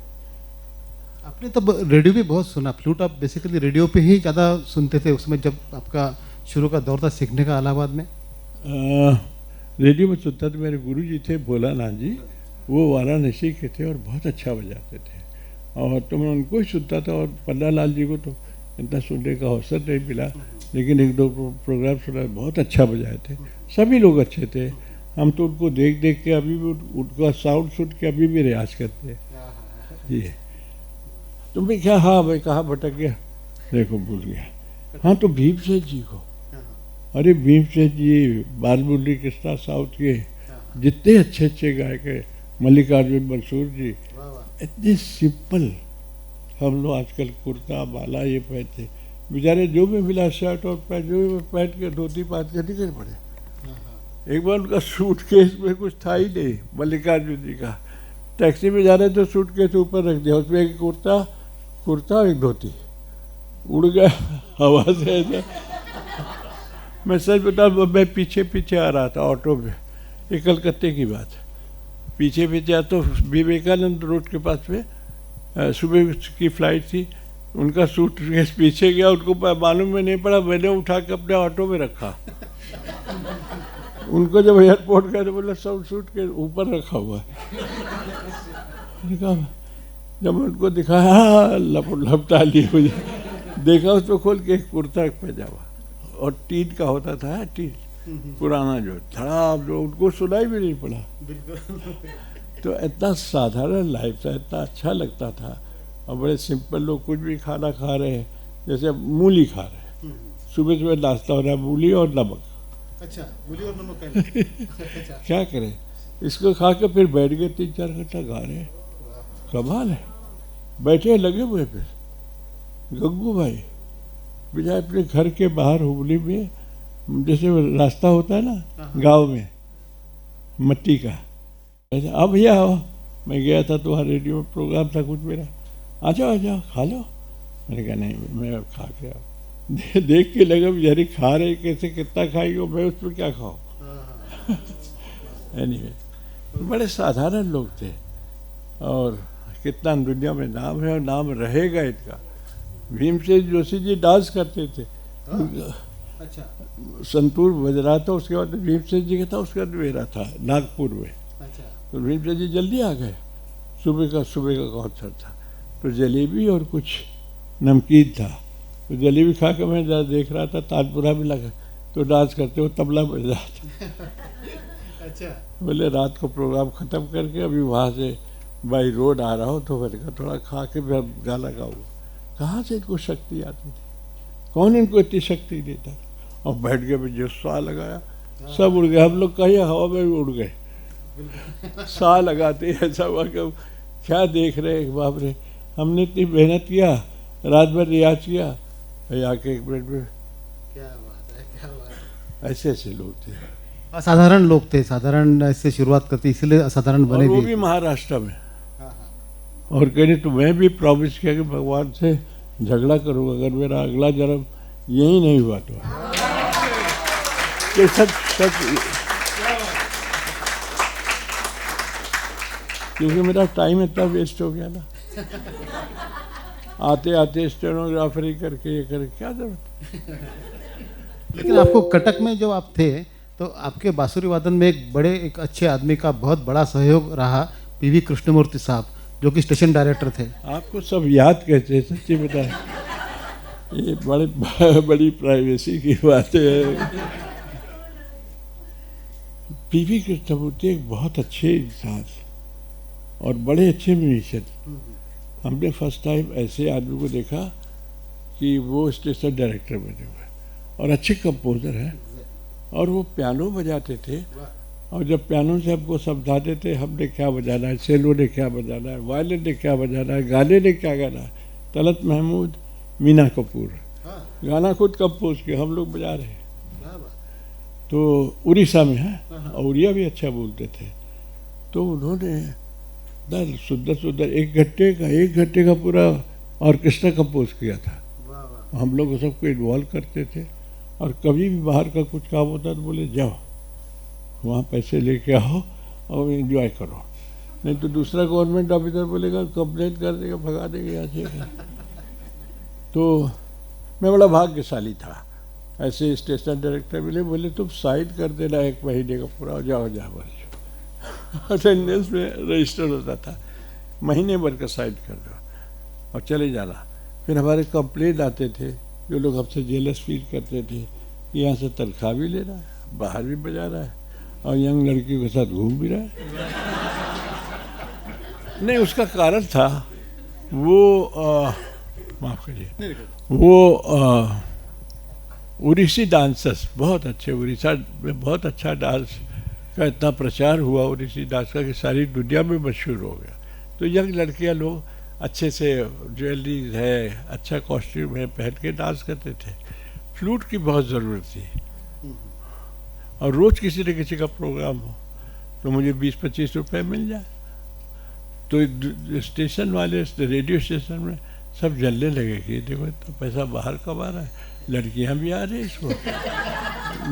[SPEAKER 1] आपने तब रेडियो भी बहुत सुना, फ्लूट आप बेसिकली रेडियो पे ही ज़्यादा सुनते थे उसमें, जब आपका शुरू का दौर था सीखने का इलाहाबाद में?
[SPEAKER 2] रेडियो में सुनता तो मेरे गुरुजी थे भोलानाथ जी, वो वाराणसी के थे और बहुत अच्छा बजाते थे, और तो मैं उनको ही सुनता था। और पन्ना लाल जी को तो इतना सुनने का अवसर नहीं मिला, लेकिन एक दो प्रोग्राम सुना, बहुत अच्छा बजाए थे। सभी लोग अच्छे थे, हम तो उनको देख देख के अभी भी, उनका साउंड सुन के अभी भी रियाज करते हैं। ये तुम भी क्या, हाँ भाई कहाँ भटक गया, देखो भूल गया। हाँ तो भीमसेन जी को, अरे भीमसेन जी, बालमुरली कृष्णा साउथ के जितने अच्छे अच्छे गायक है, मल्लिकार्जुन मंसूर जी, इतने सिंपल। हम लोग आजकल कुर्ता माला ये पहनते, बेचारे जो भी मिला शर्ट और पैंट, जो भी पहन के धोती पहन के निकल पड़े। एक बार उनका सूटकेस में कुछ था ही नहीं, मल्लिकार्जुन जी का, टैक्सी में जा रहे तो सूटकेस ऊपर रख दिया, उसमें एक कुर्ता और एक धोती, उड़ गया हवा से ऐसा। मैं सच बताऊं, मैं पीछे पीछे आ रहा था ऑटो में, ये कलकत्ते की बात है, पीछे आ तो विवेकानंद रोड के पास में सुबह की फ्लाइट थी, उनका सूटकेस पीछे गया, उनको मालूम में नहीं पड़ा, मैंने उठा के अपने ऑटो में रखा। उनको जब एयरपोर्ट गए तो बोला सब सूटकेस ऊपर रखा हुआ है। जब उनको दिखाया, हाँ लपटा लिए मुझे, देखा उसमें खोल के एक कुर्ता पैजामा, और टीन का होता था, टीन पुराना जो धड़ाम, जो उनको सुनाई भी नहीं पड़ा। तो इतना साधारण लाइफ था, इतना अच्छा लगता था, और बड़े सिंपल लोग कुछ भी खाना खा रहे हैं, जैसे मूली खा रहे हैं, सुबह सुबह नाश्ता हो रहा है मूली और नमक।
[SPEAKER 1] अच्छा, मूली और नमक
[SPEAKER 2] क्या करें, इसको खा के फिर बैठ गए, 3-4 घंटा गा रहे हैं, कमाल है। बैठे लगे हुए फिर गंगू भाई बेचारे अपने घर के बाहर हुबली में, जैसे रास्ता होता है ना गांव में मट्टी का, अब भैया आओ, मैं गया था तो वहाँ रेडियो में प्रोग्राम था कुछ मेरा, आ जाओ खा लो। मैंने कहा नहीं मैं अब खा के आओ। देख के लगा बेचारी खा रहे, कैसे कितना खाएगी, मैं उसमें क्या खाऊँ। एनीवे, बड़े साधारण लोग थे, और कितना दुनिया में नाम है और नाम रहेगा इनका। भीमसेन जोशी जी डांस करते थे।
[SPEAKER 1] अच्छा,
[SPEAKER 2] संतूर बज रहा था, उसके बाद भीमसेन जी का था, उसके बाद मेरा था नागपुर में।
[SPEAKER 1] अच्छा,
[SPEAKER 2] तो भीमसेन जी जल्दी आ गए, सुबह का कॉन्सर्ट था, तो जलेबी और कुछ नमकीन था, तो जलेबी खा के मैं देख रहा था, तानपुरा में लगा तो डांस करते हो, तबला बज रहा था।
[SPEAKER 1] अच्छा,
[SPEAKER 2] बोले रात को प्रोग्राम ख़त्म करके अभी वहाँ से बाई रोड आ रहा हूँ, तो मैंने कहा थोड़ा खा के मैं गाना गाऊँ। कहाँ से इनको शक्ति आती थी, कौन इनको इतनी शक्ति देता। और बैठ गए, मैं जो सा लगाया सब उड़ गए, हम लोग कहीं हवा में भी उड़ गए। सा लगाते ऐसा हुआ कि क्या देख रहे हैं, बाप रे, हमने इतनी मेहनत किया, रात भर रियाज किया, आके 1 मिनट में।
[SPEAKER 1] क्या बात है, क्या बात है।
[SPEAKER 2] ऐसे ऐसे लोग थे।
[SPEAKER 1] असाधारण लोग थे, साधारण से शुरुआत करते इसलिए असाधारण
[SPEAKER 2] और
[SPEAKER 1] बने
[SPEAKER 2] वो
[SPEAKER 1] भी।
[SPEAKER 2] भी महाराष्ट्र में। और कह रही तो मैं भी प्रॉमिस किया कि भगवान से झगड़ा करूँगा अगर मेरा अगला जन्म यही नहीं हुआ तो। ये सच सच, क्योंकि मेरा टाइम इतना वेस्ट हो गया ना, आते आते स्टेनोग्राफरी करके ये करके क्या जरूरत।
[SPEAKER 1] लेकिन आपको कटक में जब आप थे तो आपके बांसुरी वादन में एक अच्छे आदमी का बहुत बड़ा सहयोग रहा, पीवी कृष्णमूर्ति साहब, जो कि स्टेशन डायरेक्टर थे।
[SPEAKER 2] आपको सब याद कैसे है, सच्ची बताएं। ये बड़ी प्राइवेसी की बात है। पीवी कृष्णमूर्ति एक बहुत अच्छे इंसान और बड़े अच्छे म्यूजिशियन। हमने फर्स्ट टाइम ऐसे आदमी को देखा कि वो स्टेशन डायरेक्टर बने हुए और अच्छे कंपोजर हैं, और वो पियानो बजाते थे। और जब पियानो से हमको समझाते थे हमने क्या बजाना है, सेलो ने क्या बजाना है, वायलिन ने क्या बजाना है, गाने ने क्या गाना है। तलत महमूद, मीना कपूर, गाना खुद कंपोज किया, हम लोग बजा रहे हैं। तो उड़ीसा में है, और उड़िया भी अच्छा बोलते थे। तो उन्होंने सुंदर सुंदर एक घंटे का पूरा ऑर्केस्ट्रा कंपोज किया था। हम लोग सबको इन्वॉल्व करते थे, और कभी भी बाहर का कुछ काम होता तो बोले जाओ वहाँ पैसे लेके आओ और एंजॉय करो, नहीं तो दूसरा गवर्नमेंट ऑफिसर बोलेगा कंप्लेंट कर देगा, भगा देगा यहाँ से। तो मैं बड़ा भाग्यशाली था, ऐसे स्टेशन डायरेक्टर मिले, बोले तुम साइन कर देना 1 महीने का पूरा, जाओ अटेंडेंस में रजिस्टर होता था, महीने भर का साइन कर दो और चले जाना। फिर हमारे कंप्लेंट आते थे, जो लोग हमसे जेलस फील करते थे कि यहाँ से तनख्वाह भी ले रहा है, बाहर भी बजा रहा है और यंग लड़कियों के साथ घूम भी रहा है। नहीं, उसका कारण था वो माफ़ करिए, वो उड़ीसी डांसर्स बहुत अच्छे, उड़ीसा में बहुत अच्छा डांस का इतना प्रचार हुआ उड़ीसी डांस का कि सारी दुनिया में मशहूर हो गया। तो यंग लड़कियां लोग अच्छे से ज्वेलरी है, अच्छा कॉस्ट्यूम है, पहन के डांस करते थे। फ्लूट की बहुत ज़रूरत थी, और रोज़ किसी न किसी का प्रोग्राम हो तो मुझे 20-25 रुपए मिल जाए। तो स्टेशन वाले, रेडियो स्टेशन में सब जलने लगे कि देखो इतना पैसा बाहर कमा रहा है, लड़कियां भी आ रही हैं, इसको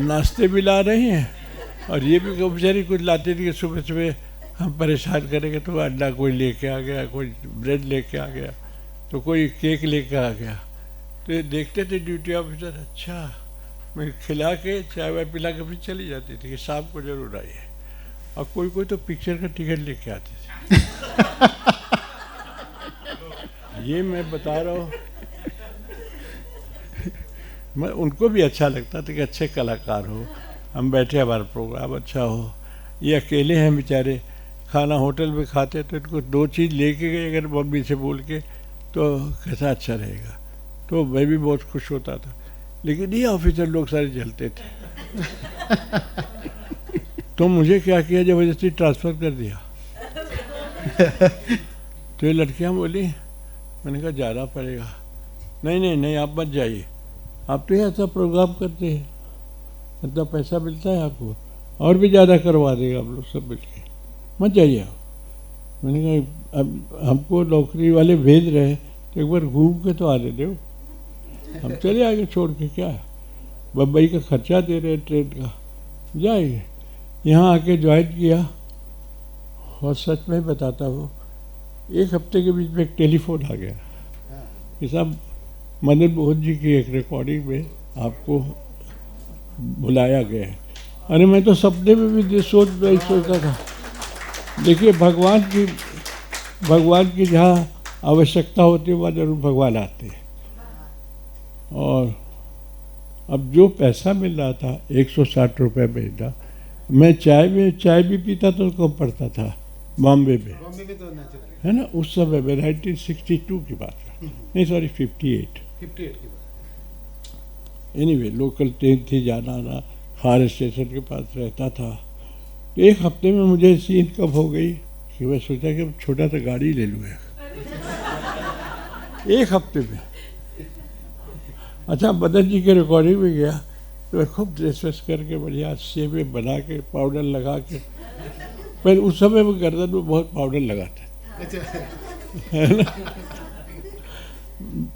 [SPEAKER 2] नाश्ते भी ला रही हैं, और ये भी बेचारी कुछ लाती थी कि सुबह सुबह हम परेशान करेंगे तो अंडा कोई लेके आ गया, कोई ब्रेड लेके आ गया, तो कोई केक लेके आ गया। तो ये देखते थे ड्यूटी ऑफिसर, अच्छा, मैं खिला के चाय वाय पिला के फिर चली जाती थी कि शाम को जरूर आइए। और कोई कोई तो पिक्चर का टिकट लेके आते थे। ये मैं बता रहा हूँ, मैं उनको भी अच्छा लगता था कि अच्छे कलाकार हो, हम बैठे, हमारा प्रोग्राम अच्छा हो। ये अकेले हैं बेचारे, खाना होटल में खाते तो इनको 2 चीज़ लेके गए अगर मम्मी से बोल के तो कैसा अच्छा रहेगा। तो मैं भी बहुत खुश होता था, लेकिन ये ऑफिसर लोग सारे जलते थे। तो मुझे क्या किया, ज़बरदस्ती ट्रांसफ़र कर दिया। तो ये लड़कियाँ बोली, मैंने कहा जाना पड़ेगा। नहीं नहीं नहीं, आप मत जाइए, आप तो ये ऐसा प्रोग्राम करते हैं, इतना पैसा मिलता है आपको, और भी ज़्यादा करवा देगा हम लोग सब मिल के, मत जाइए आप। मैंने कहा अब हमको नौकरी वाले भेज रहे हैं तो एक बार घूम के तो आने दो, हम चले आएंगे छोड़ के, क्या है, बम्बई का खर्चा दे रहे हैं ट्रेन का, जाएंगे। यहाँ आके ज्वाइन किया, और सच में बताता हूँ 1 हफ्ते के बीच में एक टेलीफोन आ गया कि साहब मदन मोहन जी की एक रिकॉर्डिंग में आपको बुलाया गया है। अरे मैं तो सपने में भी नहीं सोचता था। देखिए, भगवान की जहाँ आवश्यकता होती है वहाँ जरूर भगवान आते हैं। और अब जो पैसा मिल रहा था 160 रुपये महीना, मैं चाय भी पीता तो कम पड़ता था बॉम्बे में, है ना, उस समय में 1962 की बात है, नहीं सॉरी 58 की बात। एनीवे, लोकल ट्रेन थी, जाना आना, फायर स्टेशन के पास रहता था। तो 1 हफ्ते में मुझे सीन कब हो गई कि मैं सोचा कि छोटा सा गाड़ी ले लूँ 1 हफ्ते में। अच्छा, मदन जी के रिकॉर्डिंग में गया, तो मैं खूब ड्रेस वेस करके बढ़िया शेप में बना के पाउडर लगा के, पर उस समय वो गर्दन में बहुत पाउडर लगाता है ना,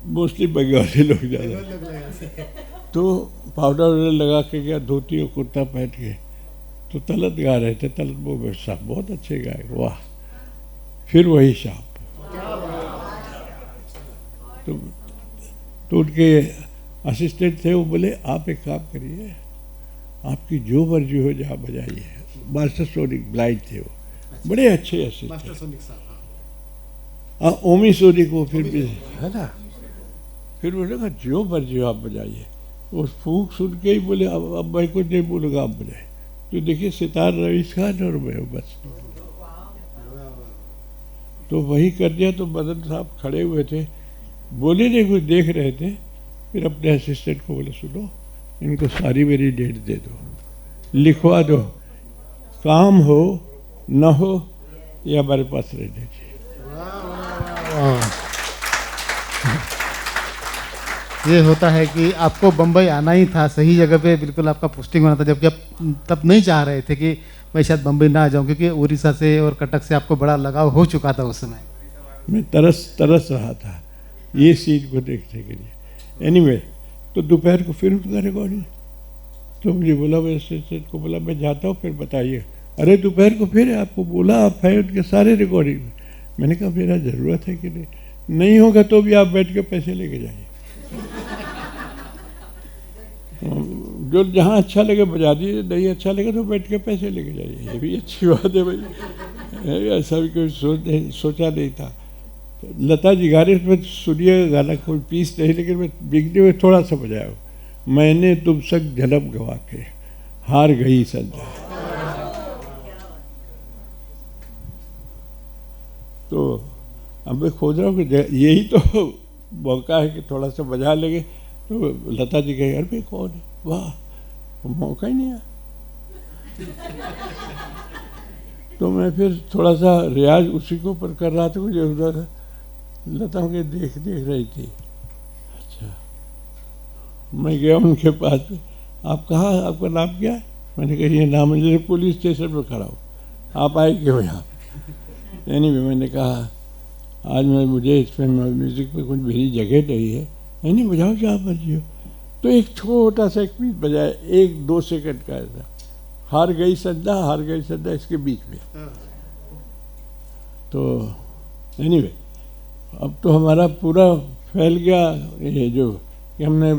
[SPEAKER 2] मोस्टली बंगाली लोग ज़्यादा। तो पाउडर वाउडर लगा के गया, धोती और कुर्ता पहन के, तो तलत गा रहे थे, तलत वो साहब बहुत अच्छे गाए, वाह। फिर वही साहब तो उनके असिस्टेंट थे, वो बोले आप एक काम करिए, आपकी जो मर्जी हो जहाँ बजाइए। मास्टर सोनिक ब्लाइंड थे वो, बड़े अच्छे असिस्टेंट।
[SPEAKER 1] मास्टर सोनिक साहब,
[SPEAKER 2] हाँ, ओमी सोनिक वो फिर भी है ना। फिर बोले कहा जो मर्जी हो आप बजाइए। वो फूक सुन के ही बोले अब मैं कुछ नहीं बोलूँगा, आप बजाए। तो देखिए सितार रईस खान और मैं बस, तो वही कर दिया। तो मदन साहब खड़े हुए थे, बोले नहीं, कुछ देख रहे थे। फिर अपने असिस्टेंट को बोले सुनो, इनको सारी मेरी डेट दे दो, लिखवा दो, काम हो न हो ये हमारे पास रहने चाहिए।
[SPEAKER 1] ये होता है कि आपको बम्बई आना ही था, सही जगह पे बिल्कुल आपका पोस्टिंग होना था, जबकि आप तब नहीं चाह रहे थे कि मैं शायद बम्बई ना आ जाऊं, क्योंकि उड़ीसा से और कटक से आपको बड़ा लगाव हो चुका था उस समय।
[SPEAKER 2] मैं तरस रहा था ये सीन को देखने के लिए। एनीवे, तो दोपहर को फिर उनका रिकॉर्डिंग, तो मुझे बोला, मैं असिस्टेंट को बोला मैं जाता हूँ, फिर बताइए। अरे दोपहर को फिर आपको बोला, आप है उनके सारे रिकॉर्डिंग में। मैंने कहा मेरा ज़रूरत है कि नहीं होगा तो भी आप बैठ के पैसे लेके जाइए, जो जहाँ अच्छा लगे बजा दीजिए, नहीं अच्छा लगे तो बैठ के पैसे लेके जाइए। ये भी अच्छी बात है भाई, ऐसा भी कोई सोचा नहीं था। लता जी गा रहे में सुनिए गाना, कोई पीस नहीं, लेकिन मैं बिगड़ी में थोड़ा सा बजाया हूँ। मैंने तुम संग झलक गवा के हार गई संध्या। तो अब मैं खोज रहा हूँ कि यही तो मौका है कि थोड़ा सा बजा लेंगे। तो लता जी कहे अरे कौन है, वाह मौका ही नहीं आया। तो मैं फिर थोड़ा सा रियाज उसी के ऊपर कर रहा था, मुझे उधर लता के देख रही थी। अच्छा, मैं गया उनके पास, आप कहाँ, आपका नाम क्या है? मैंने कहा ये नाम है, जैसे पुलिस स्टेशन में खड़ा हो, आप आए क्यों यहाँ? एनीवे मैंने कहा आज मुझे इसमें म्यूज़िक में कुछ मेरी जगह नहीं है, नहीं बजाओ जहाँ मर्जी हो। तो एक छोटा सा एक पीस बजाया, 1-2 सेकंड का ऐसा, हार गई संध्या इसके बीच में। तो एनीवे अब तो हमारा पूरा फैल गया ये जो कि हमने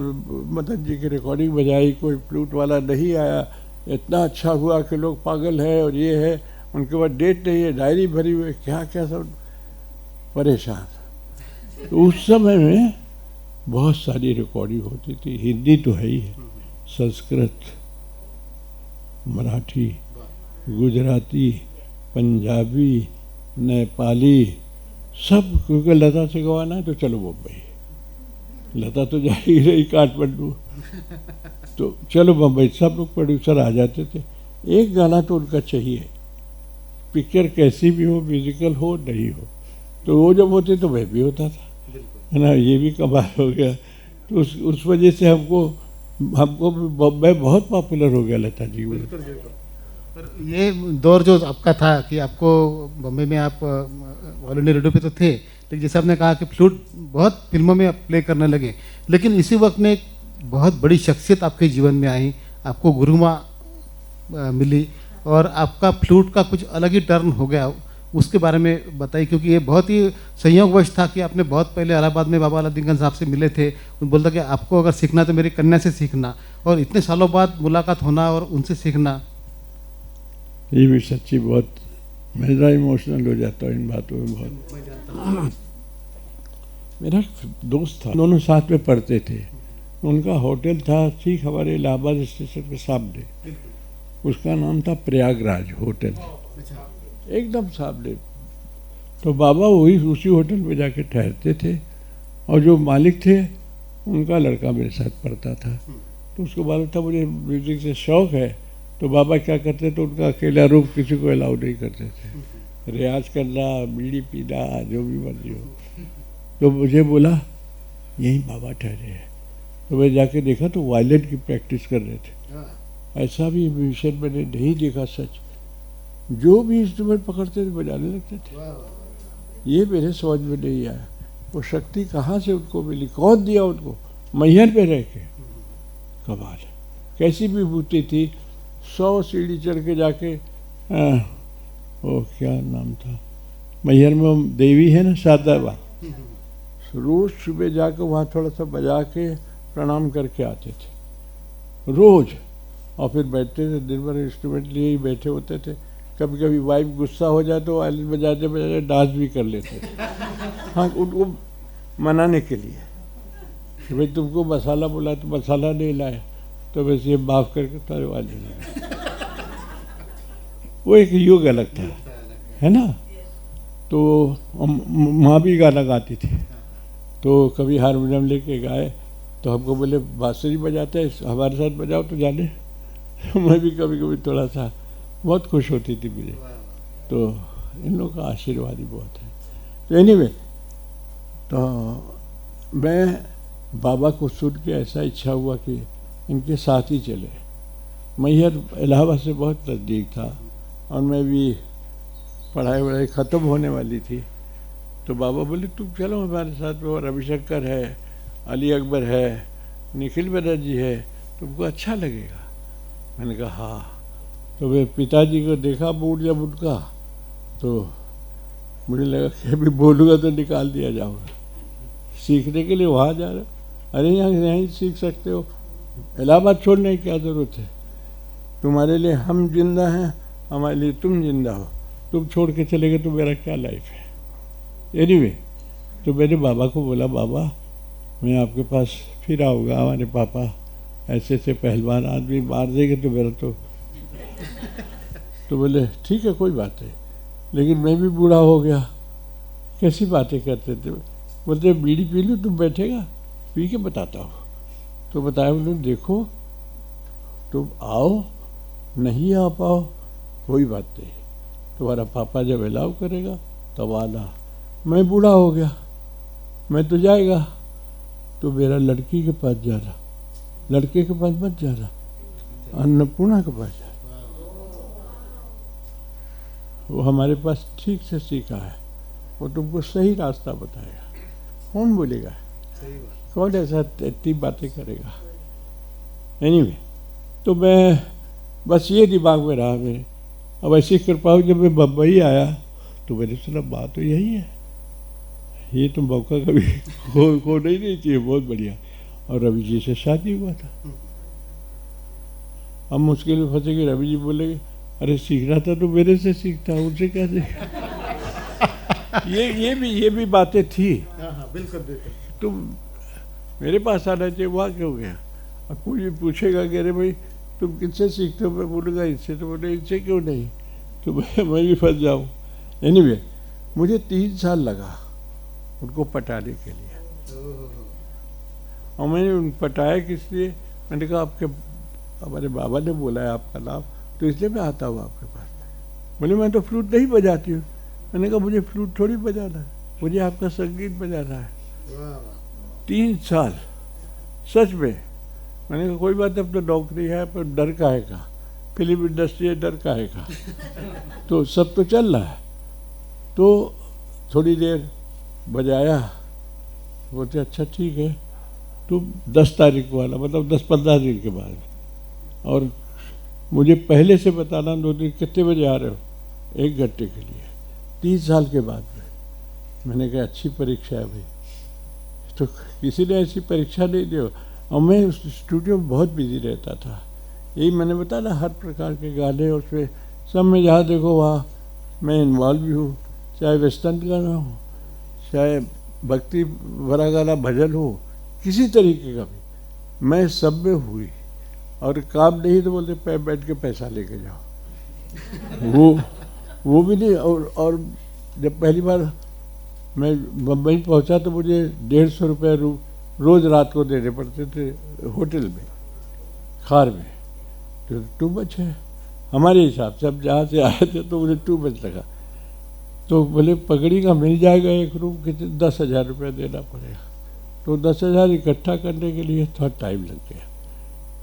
[SPEAKER 2] मदन जी की रिकॉर्डिंग बजाई, कोई फ्लूट वाला नहीं आया। इतना अच्छा हुआ कि लोग पागल है और ये है, उनके पास डेट नहीं है, डायरी भरी हुई, क्या क्या सब परेशान। तो उस समय में बहुत सारी रिकॉर्डिंग होती थी, हिंदी तो है ही है, संस्कृत, मराठी, गुजराती, पंजाबी, नेपाली, सब। क्योंकि लता से गवाना है तो चलो बम्बई, लता तो जा ही रही काठमांडू, तो चलो बम्बई। सब लोग प्रोड्यूसर आ जाते थे, एक गाना तो उनका चाहिए, पिक्चर कैसी भी हो, म्यूजिकल हो नहीं हो। तो वो जब होते तो वह भी होता था, है ना। ये भी कमाल हो गया। तो उस वजह से हमको बम्बई बहुत पॉपुलर हो गया लता जी में।
[SPEAKER 1] पर ये दौर जो आपका था कि आपको बम्बई में आप ऑल इंडिया रेडियो पे तो थे, लेकिन जैसे आपने कहा कि फ्लूट बहुत फिल्मों में आप प्ले करने लगे, लेकिन इसी वक्त में एक बहुत बड़ी शख्सियत आपके जीवन में आई, आपको गुरुमा मिली और आपका फ्लूट का कुछ अलग ही टर्न हो गया। उसके बारे में बताइए, क्योंकि ये बहुत ही संयोगवश था कि आपने बहुत पहले इलाहाबाद में बाबा अलाउद्दीन खान साहब से मिले थे। उन बोलता कि आपको अगर सीखना तो मेरी कन्या से सीखना, और इतने सालों बाद मुलाकात होना और उनसे सीखना।
[SPEAKER 2] ये भी सच्ची बहुत, मैं ज़रा इमोशनल हो जाता हूँ इन बातों में बहुत। मेरा दोस्त था, दोनों साथ में पढ़ते थे। उनका होटल था ठीक हमारे इलाहाबाद स्टेशन के सामने, उसका नाम था प्रयागराज होटल, एकदम सामने। तो बाबा वही उसी होटल में जाके ठहरते थे, और जो मालिक थे उनका लड़का मेरे साथ पढ़ता था। तो उसको मालूम था मुझे म्यूज़िक से शौक़ है, तो बाबा क्या करते थे, उनका अकेला रूम किसी को अलाउ नहीं करते थे, रियाज करना, बीड़ी पीना, जो भी मर्जी हो। तो मुझे बोला यहीं बाबा ठहरे हैं, तो मैं जाके देखा तो वायलिन की प्रैक्टिस कर रहे थे। ऐसा भी म्यूजिशियन मैंने नहीं देखा सच, जो भी इंस्ट्रूमेंट पकड़ते थे बजाने लगते थे। ये मेरे समझ में नहीं आया, वो शक्ति कहाँ से उनको मिली, कौन दिया उनको, मैहर पे रह के। कमाल है, कैसी विभूति थी। 100 सीढ़ी चढ़ के जाके वो क्या नाम था, मैहर में देवी है ना शारदा, रोज सुबह जाकर वहाँ थोड़ा सा बजा के प्रणाम करके आते थे रोज, और फिर बैठते थे दिन भर इंस्ट्रूमेंट लिए ही बैठे होते थे। कभी कभी वाइफ गुस्सा हो जाए तो वायलिन बजाते बजाते डांस भी कर लेते थे। हाँ, उनको मनाने के लिए कि भाई तुमको मसाला बोला तो मसाला नहीं लाया, तो बस ये माफ़ करके तारे वायलिन वो एक युग अलग था, है ना। तो माँ भी गाना गाती थी, तो कभी हारमोनियम लेके गाए तो हमको बोले बांसुरी बजाते हैं, हमारे साथ बजाओ तो जाने। मैं भी कभी कभी थोड़ा सा, बहुत खुश होती थी मुझे। तो इन लोगों का आशीर्वाद ही बहुत है। तो एनीवे, तो मैं बाबा को सुन के ऐसा इच्छा हुआ कि इनके साथ ही चले। मैहर इलाहाबाद से बहुत नज़दीक था और मैं भी पढ़ाई वढ़ाई ख़त्म होने वाली थी। तो बाबा बोले तुम चलो हमारे साथ में, और रविशंकर है, अली अकबर है, निखिल बनर्जी है, तुमको अच्छा लगेगा। मैंने कहा हाँ। तो मैं पिताजी को देखा मूड जब उनका, तो मुझे लगा कि अभी बोलूँगा तो निकाल दिया जाऊँगा। सीखने के लिए वहाँ जा रहे हो, अरे यहाँ यहीं सीख सकते हो, इलाहाबाद छोड़ने की क्या ज़रूरत है, तुम्हारे लिए हम जिंदा हैं, हमारे लिए तुम जिंदा हो, तुम छोड़ के चले गए तो मेरा क्या लाइफ है। एनीवे, तो मैंने बाबा को बोला बाबा मैं आपके पास फिर आऊँगा, हमारे पापा ऐसे ऐसे पहलवान आदमी मार देंगे तो मेरा तो बोले ठीक है कोई बात नहीं, लेकिन मैं भी बूढ़ा हो गया। कैसी बातें करते थे, बोलते बीड़ी पी लूँ, तुम बैठेगा, पी के बताता हूँ। तो बताया उन्होंने देखो तुम आओ, नहीं आ पाओ कोई बात नहीं, तुम्हारा पापा जब अलाउ करेगा तब आना। मैं बूढ़ा हो गया, मैं तो जाएगा, तो मेरा लड़की के पास जाना, लड़के के पास मत जाना, अन्नपूर्णा के पास जाना। वो हमारे पास ठीक से सीखा है, वो तुमको सही रास्ता बताएगा। कौन बोलेगा, कौन ऐसा इतनी बातें करेगा। एनीवे, तो मैं बस ये दिमाग में रहा मेरे। अब ऐसी कृपा हुई, जब मैं बम्बई आया तो मैंने सुना बात तो यही है, ये तो मौका कभी खो नहीं चाहिए, बहुत बढ़िया। और रवि जी से शादी हुआ था। अब मुश्किल में फंसे कि रवि जी बोलेंगे अरे सीखना था तो मेरे से सीखता, उनसे क्या सीखा। ये भी बातें थी।
[SPEAKER 1] बिल्कुल बिल्कुल।
[SPEAKER 2] तुम मेरे पास आना चाहिए, वहाँ क्यों गया। अब कोई पूछेगा कि अरे भाई तुम किससे सीखते हो, मैं बोलूँगा इससे, तो बोले इनसे क्यों नहीं, तो मैं भी फंस जाऊँ। एनीवे, मुझे 3 साल लगा उनको पटाने के लिए। और मैंने उन पटाया किस लिए, मैंने कहा आपके हमारे बाबा ने बोला है आपका नाम, तो इसलिए मैं आता हूँ आपके पास। बोले मैं तो फ्लूट नहीं बजाती हूँ। मैंने कहा मुझे फ्लूट थोड़ी बजाना है, मुझे आपका संगीत बजाना है। 3 साल सच में। मैंने कहा कोई बात, अब तो नौकरी है, पर डर काहे का, फिल्म इंडस्ट्री है, डर काहे का, तो सब तो चल रहा है। तो थोड़ी देर बजाया, बोलते अच्छा ठीक है, तो 10 तारीख को आना, मतलब 10-15 दिन के बाद। और मुझे पहले से बताना 2 दिन कितने बजे आ रहे हो, 1 घंटे के लिए। 30 साल के बाद में मैंने कहा अच्छी परीक्षा है भाई, तो किसी ने ऐसी परीक्षा नहीं दी। और मैं उस स्टूडियो में बहुत बिजी रहता था। यही मैंने बताया ना, हर प्रकार के गाने, और उसमें सब में जहाँ देखो वहाँ मैं इन्वॉल्व भी हूँ, चाहे वेस्टर्न गाना हो, चाहे भक्ति भरा गाना भजन हो, किसी तरीके का भी, मैं सब में हुई। और काम नहीं तो बोलते बैठ के पैसा लेके जाओ, वो भी नहीं। और जब पहली बार मैं मुंबई पहुंचा तो मुझे 150 रुपये रोज़ रात को देने पड़ते थे होटल में, खार में। तो टू मच है हमारे हिसाब से। अब जहाँ से आए थे तो मुझे टू मच लगा। तो बोले पगड़ी का मिल जाएगा एक रूम, कितने 10,000 रुपये देना पड़ेगा। तो 10,000 इकट्ठा करने के लिए थोड़ा टाइम लग गया।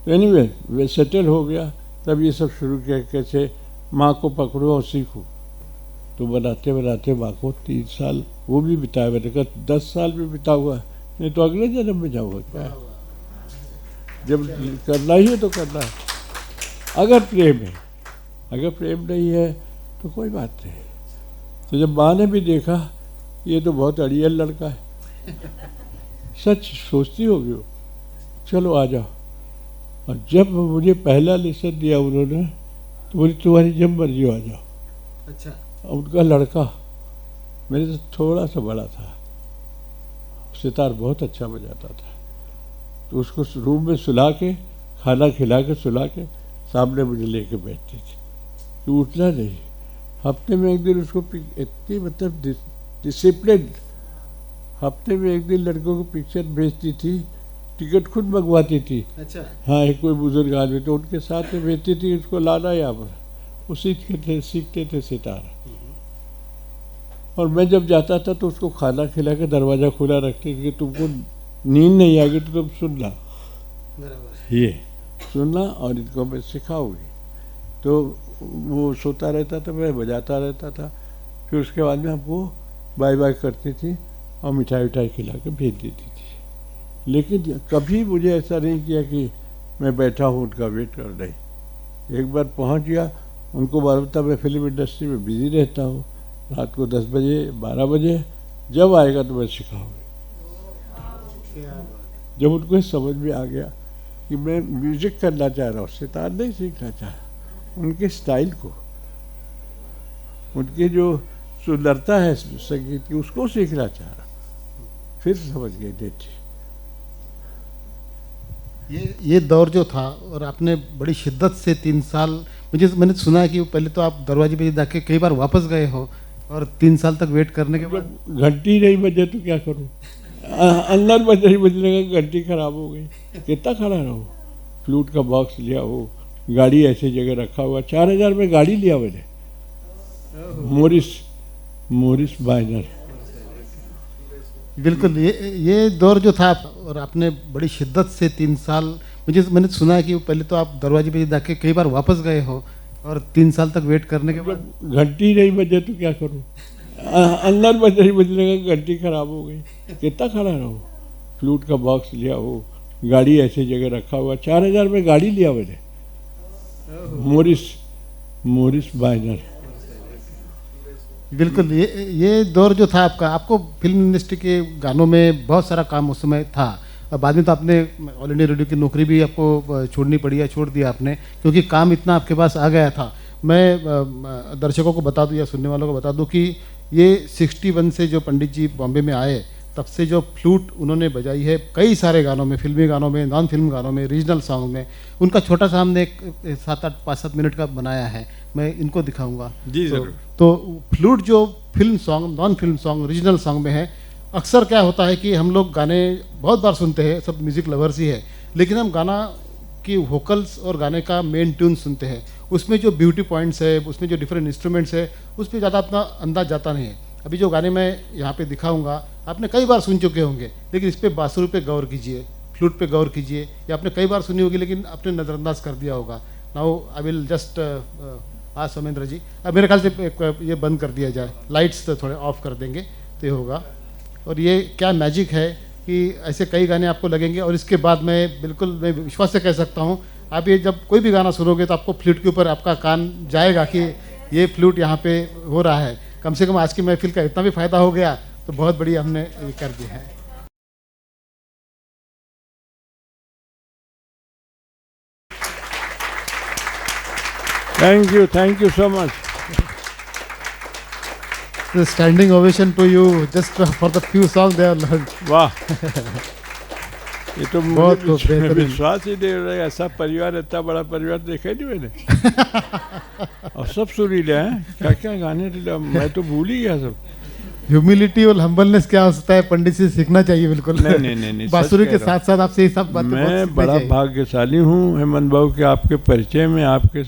[SPEAKER 2] तो एनीवे वे सेटल हो गया, तब ये सब शुरू किया कैसे माँ को पकड़ो और सीखो। तो बनाते बनाते माँ को 3 साल वो भी बिताया। मैंने कहा 10 साल भी बिता हुआ है, नहीं तो अगले जन्म में जाऊँगा क्या है? जब करना ही है तो करना है, अगर प्रेम है। अगर प्रेम नहीं है तो कोई बात नहीं। तो जब माँ ने भी देखा ये तो बहुत अड़ियल लड़का है, सच सोचती होगी वो, चलो आ जाओ। और जब मुझे पहला लेसन दिया उन्होंने तो बोली तुम्हारी जब मर्जी आ जाओ।
[SPEAKER 1] अच्छा।
[SPEAKER 2] उनका लड़का मेरे से थोड़ा सा बड़ा था, सितार बहुत अच्छा बजाता था। तो उसको रूम में सुला के, खाना खिला के सुला के सामने मुझे लेके बैठती थी, तो उठना नहीं। हफ्ते में एक दिन उसको इतनी मतलब डिसिप्लिन, हफ्ते में एक दिन लड़कों को पिक्चर भेजती थी, टिकट खुद मंगवाती थी।
[SPEAKER 1] अच्छा।
[SPEAKER 2] हाँ, एक कोई बुजुर्ग आदमी तो उनके साथ में भेजती थी, उसको लाना यहाँ पर, वो सीखते थे सितार। और मैं जब जाता था तो उसको खाना खिला के दरवाज़ा खुला रखती थी कि तुमको नींद नहीं आएगी तो तुम सुनना, ये सुनना और इनको मैं सिखाऊंगी। तो वो सोता रहता था, मैं बजाता रहता था। फिर उसके बाद में हमको बाय बाय करती थी और मिठाई उठाई खिला के भेज देती थी। लेकिन कभी मुझे ऐसा नहीं किया कि मैं बैठा हूँ उनका वेट कर रही। एक बार पहुँच गया, उनको मालूम था मैं फिल्म इंडस्ट्री में बिजी रहता हूँ, रात को 10 बजे 12 बजे जब आएगा तो मैं सिखाऊंगी। जब उनको ये समझ में आ गया कि मैं म्यूजिक करना चाह रहा हूँ, सितार नहीं सीखना चाह रहा, उनके स्टाइल को, उनकी जो सुंदरता है संगीत की उसको सीखना चाह रहा, फिर समझ गए बेटी।
[SPEAKER 1] ये दौर जो था, और आपने बड़ी शिद्दत से 3 साल, मैंने सुना है कि पहले तो आप दरवाजे पे जाके कई बार वापस गए हो, और 3 साल तक वेट करने के बाद
[SPEAKER 2] घंटी नहीं बजे तो क्या करूँ, अंदर बजने लगा, घंटी खराब हो गई, कितना खड़ा रहो। फ्लूट का बॉक्स लिया, वो गाड़ी ऐसी जगह रखा हुआ, 4,000 में गाड़ी लिया मैंने, मोरिस बाइनर।
[SPEAKER 1] बिल्कुल, ये दौर जो था, और आपने बड़ी शिद्दत से 3 साल, मैंने सुना है कि पहले तो आप दरवाजे पे जाके कई बार वापस गए हो, और 3 साल तक वेट करने के बाद
[SPEAKER 2] घंटी नहीं बजे तो क्या करूँ, अंदर बजने लगा, घंटी खराब हो गई, कितना खड़ा रहो। फ्लूट का बॉक्स लिया, वो गाड़ी ऐसी जगह रखा हुआ, 4,000 में गाड़ी लिया मैंने, मोरिस बाइनर।
[SPEAKER 1] बिल्कुल, ये दौर जो था आपको फिल्म इंडस्ट्री के गानों में बहुत सारा काम उस समय था। और बाद में तो आपने ऑल इंडिया रेडियो की नौकरी भी आपको छोड़नी पड़ी, या छोड़ दिया आपने, क्योंकि काम इतना आपके पास आ गया था। मैं दर्शकों को बता दूं या सुनने वालों को बता दूं कि ये 61 से जो पंडित जी बॉम्बे में आए, तब से जो फ्लूट उन्होंने बजाई है कई सारे गानों में, फिल्मी गानों में, नॉन फिल्म गानों में, रीजनल सॉन्ग में। उनका छोटा सा हमने एक 5-7 मिनट का बनाया है, मैं इनको दिखाऊंगा
[SPEAKER 2] जी जरूर।
[SPEAKER 1] तो फ्लूट जो film song, non film song, regional song में है, अक्सर क्या होता है कि हम लोग गाने बहुत बार सुनते हैं, सब म्यूज़िक लवर्स ही है, लेकिन हम गाना की वोकल्स और गाने का मेन ट्यून सुनते हैं, उसमें जो ब्यूटी पॉइंट्स है, उसमें जो डिफरेंट इंस्ट्रूमेंट्स है, उस पर ज़्यादा अपना अंदाज जाता नहीं है। अभी जो गाने मैं यहाँ पे दिखाऊंगा आपने कई बार सुन चुके होंगे, लेकिन इस पर बांसुरी पे गौर कीजिए, फ्लूट पे गौर कीजिए, या आपने कई बार सुनी होगी लेकिन आपने नज़रअंदाज कर दिया होगा। नाउ आई विल जस्ट आज सोमेंद्र जी, अब मेरे ख्याल से ये बंद कर दिया जाए, लाइट्स तो थोड़े ऑफ कर देंगे तो ये होगा। और ये क्या मैजिक है कि ऐसे कई गाने आपको लगेंगे, और इसके बाद मैं विश्वास से कह सकता हूँ, आप ये जब कोई भी गाना सुनोगे तो आपको फ्लूट के ऊपर आपका कान जाएगा कि ये फ्लूट यहाँ पे हो रहा है। कम से कम आज की महफिल का इतना भी फ़ायदा हो गया तो बहुत बढ़िया हमने ये कर दिया है।
[SPEAKER 2] Thank you so much.
[SPEAKER 1] Standing ovation to you just for the few song they have learn.
[SPEAKER 2] वाह, ये तो
[SPEAKER 1] बहुत
[SPEAKER 2] मुझे विश्वास ही नहीं हो रहा है, ऐसा परिवार, इतना बड़ा परिवार देखा नहीं मैंने। और सब सुरीले हैं, क्या क्या गाने, मैं तो भूल ही गया सब।
[SPEAKER 1] ह्यूमिलिटी और हम्बलनेस क्या होता है, पंडित से सीखना चाहिए बिल्कुल।
[SPEAKER 2] नहीं,
[SPEAKER 1] बांसुरी के साथ साथ आपसे ये सब बातें
[SPEAKER 2] मैं बड़ा भाग्यशाली हूँ हेमंत बाबू के, आपके परिचय में, आपके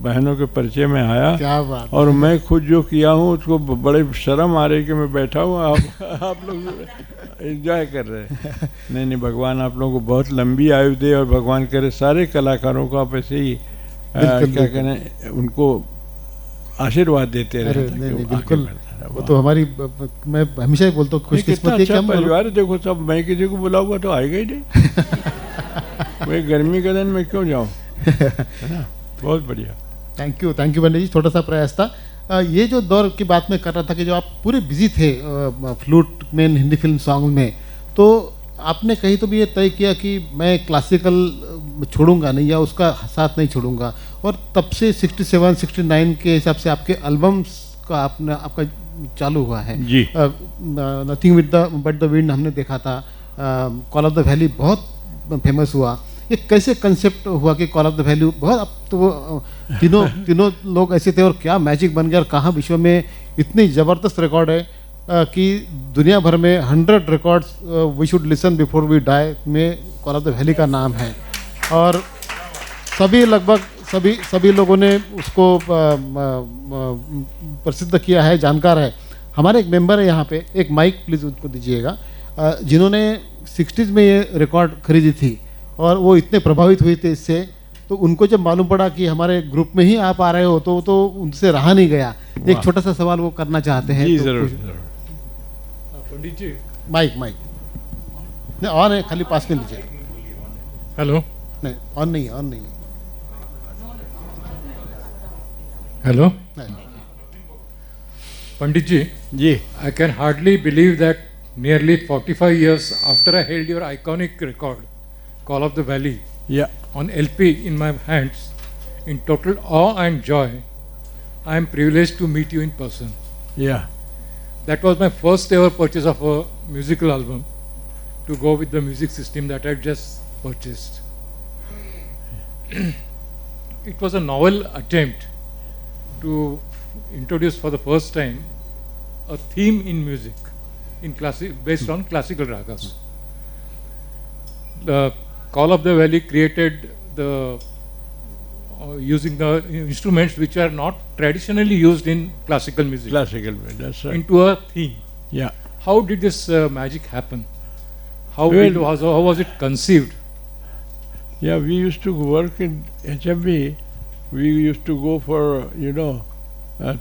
[SPEAKER 2] बहनों के परिचय में आया।
[SPEAKER 1] क्या बात।
[SPEAKER 2] और मैं खुद जो किया हूँ उसको बड़े शर्म आ रही कि मैं बैठा हूँ, आप लोग एंजॉय कर रहे हैं। नहीं, भगवान आप लोगों को बहुत लंबी आयु दे और भगवान करे सारे कलाकारों को आप ऐसे ही क्या कहना उनको आशीर्वाद देते रहे।
[SPEAKER 1] नहीं, बिल्कुल, वो तो हमारी, मैं हमेशा ही बोलता हूँ खुशकिस्मती
[SPEAKER 2] अच्छा परिवार देखो सब, मैं किसी को बुलाऊंगा तो आएगा ही नहीं। मैं गर्मी के दिन में क्यों जाऊँ, है ना। बहुत बढ़िया,
[SPEAKER 1] थैंक यू पंडित जी। छोटा सा प्रयास था। ये जो दौर की बात मैं कर रहा था कि जो आप पूरे बिजी थे फ्लूट में, हिंदी फिल्म सॉन्ग में, तो आपने कहीं तो भी ये तय किया कि मैं क्लासिकल छोड़ूंगा नहीं या उसका साथ नहीं छोड़ूंगा, और तब से 67 69 के हिसाब से आपके एल्बम्स का आपका चालू हुआ है
[SPEAKER 2] जी।
[SPEAKER 1] Nothing with the but the wind हमने देखा था, कॉल ऑफ द वैली बहुत फेमस हुआ। ये कैसे कंसेप्ट हुआ कि कॉल ऑफ द वैली बहुत, अब तो वो तीनों लोग ऐसे थे और क्या मैजिक बन गया, और कहाँ विश्व में इतनी ज़बरदस्त रिकॉर्ड है कि दुनिया भर में 100 records we should listen before we die में कॉल ऑफ द वैली का नाम है, और सभी लगभग सभी लोगों ने उसको प्रसिद्ध किया है, जानकार है। हमारे एक मेंबर है यहाँ पे, एक माइक प्लीज़ उनको दीजिएगा, जिन्होंने 60s में ये रिकॉर्ड खरीदी थी और वो इतने प्रभावित हुए थे इससे, तो उनको जब मालूम पड़ा कि हमारे ग्रुप में ही आप आ रहे हो तो उनसे रहा नहीं गया। एक छोटा सा सवाल वो करना चाहते हैं।
[SPEAKER 2] जी
[SPEAKER 1] तो
[SPEAKER 2] जरूर।
[SPEAKER 3] पंडित जी,
[SPEAKER 1] माइक नहीं ऑन है, खाली पास में लीजिए।
[SPEAKER 3] हेलो।
[SPEAKER 1] नहीं ऑन नहीं है, ऑन नहीं है।
[SPEAKER 3] हेलो
[SPEAKER 1] नहीं।
[SPEAKER 3] पंडित जी,
[SPEAKER 2] जी
[SPEAKER 3] I can hardly believe that nearly 45 years after I held your iconic record, Call of the Valley,
[SPEAKER 2] या
[SPEAKER 3] on LP in my hands, in total awe and joy, I am privileged to meet you in person.
[SPEAKER 2] या
[SPEAKER 3] That was my first ever purchase of a musical album to go with the music system that I just purchased. It was a novel attempt to introduce for the first time a theme in music, based on classical ragas. The Call of the Valley created using the instruments which are not traditionally used in classical music
[SPEAKER 2] classical में, that's right.
[SPEAKER 3] into a theme.
[SPEAKER 2] या
[SPEAKER 3] How did this magic happen? How was it conceived?
[SPEAKER 2] Yeah, we used to work in HMV. We used to go for,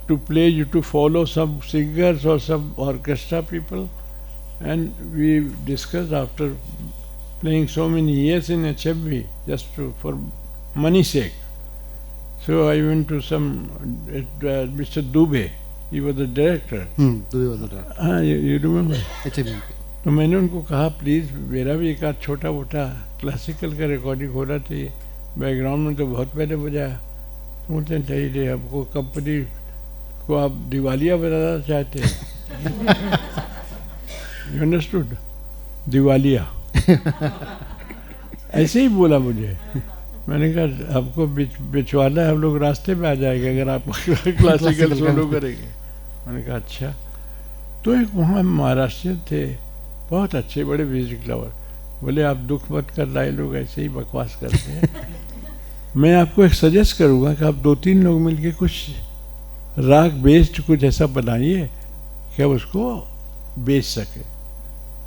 [SPEAKER 2] to play, to follow some singers or some orchestra people. And we discussed after playing so many years in HMV, just for money sake. So I went to Mr. Dubey. He was the director. You remember? तो मैंने उनको कहा please मेरा भी एक आध छोटा मोटा क्लासिकल का रिकॉर्डिंग होना चाहिए, बैकग्राउंड में तो बहुत पहले बजाया। तो बोलते हैं नहीं रे, हमको कंपनी को आप दिवालिया बनाना चाहते हैं। You understood? दिवालिया ऐसे ही बोला मुझे। मैंने कहा आपको बिचवाना है, हम लोग रास्ते में आ जाएंगे अगर आप क्लासिकल सोलो करेंगे। मैंने कहा अच्छा। तो एक वहाँ महाराष्ट्रियन थे, बहुत अच्छे बड़े म्यूजिक लवर, बोले आप दुख मत करना, ये लोग ऐसे ही बकवास करते हैं। मैं आपको एक सजेस्ट करूँगा कि आप 2-3 लोग मिलके कुछ राग बेस्ड कुछ ऐसा बनाइए कि हम उसको बेच सके।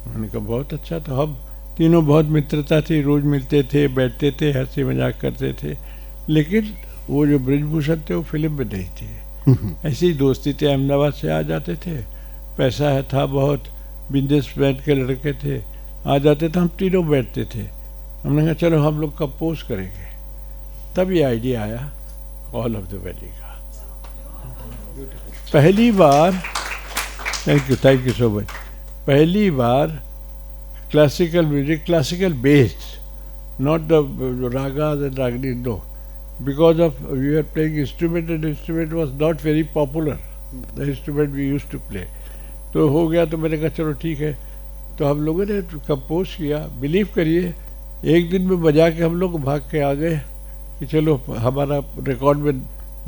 [SPEAKER 2] मैंने कहा बहुत अच्छा। तो हम तीनों बहुत मित्रता थी, रोज़ मिलते थे, बैठते थे, हंसी मजाक करते थे। लेकिन वो जो ब्रिजभूषण थे वो फिल्म में नहीं थे, ऐसी ही दोस्ती थे। अहमदाबाद से आ जाते थे, पैसा था बहुत, बिजनेसमैन के लड़के थे, आ जाते थे, हम तीनों बैठते थे। हमने कहा चलो हम लोग कंपोज करेंगे। तब ये आइडिया आया कॉल ऑफ द वैली का। पहली बार, थैंक यू सो मच, पहली बार classical music, classical based, not the ragas and ragini, no, because of we were playing instrument and instrument was not very popular, the instrument we used to play. तो हो गया। तो मैंने कहा चलो ठीक है। तो हम लोगों ने कंपोज किया। बिलीव करिए एक दिन में बजा के हम लोग भाग के आ गए कि चलो हमारा रिकॉर्ड में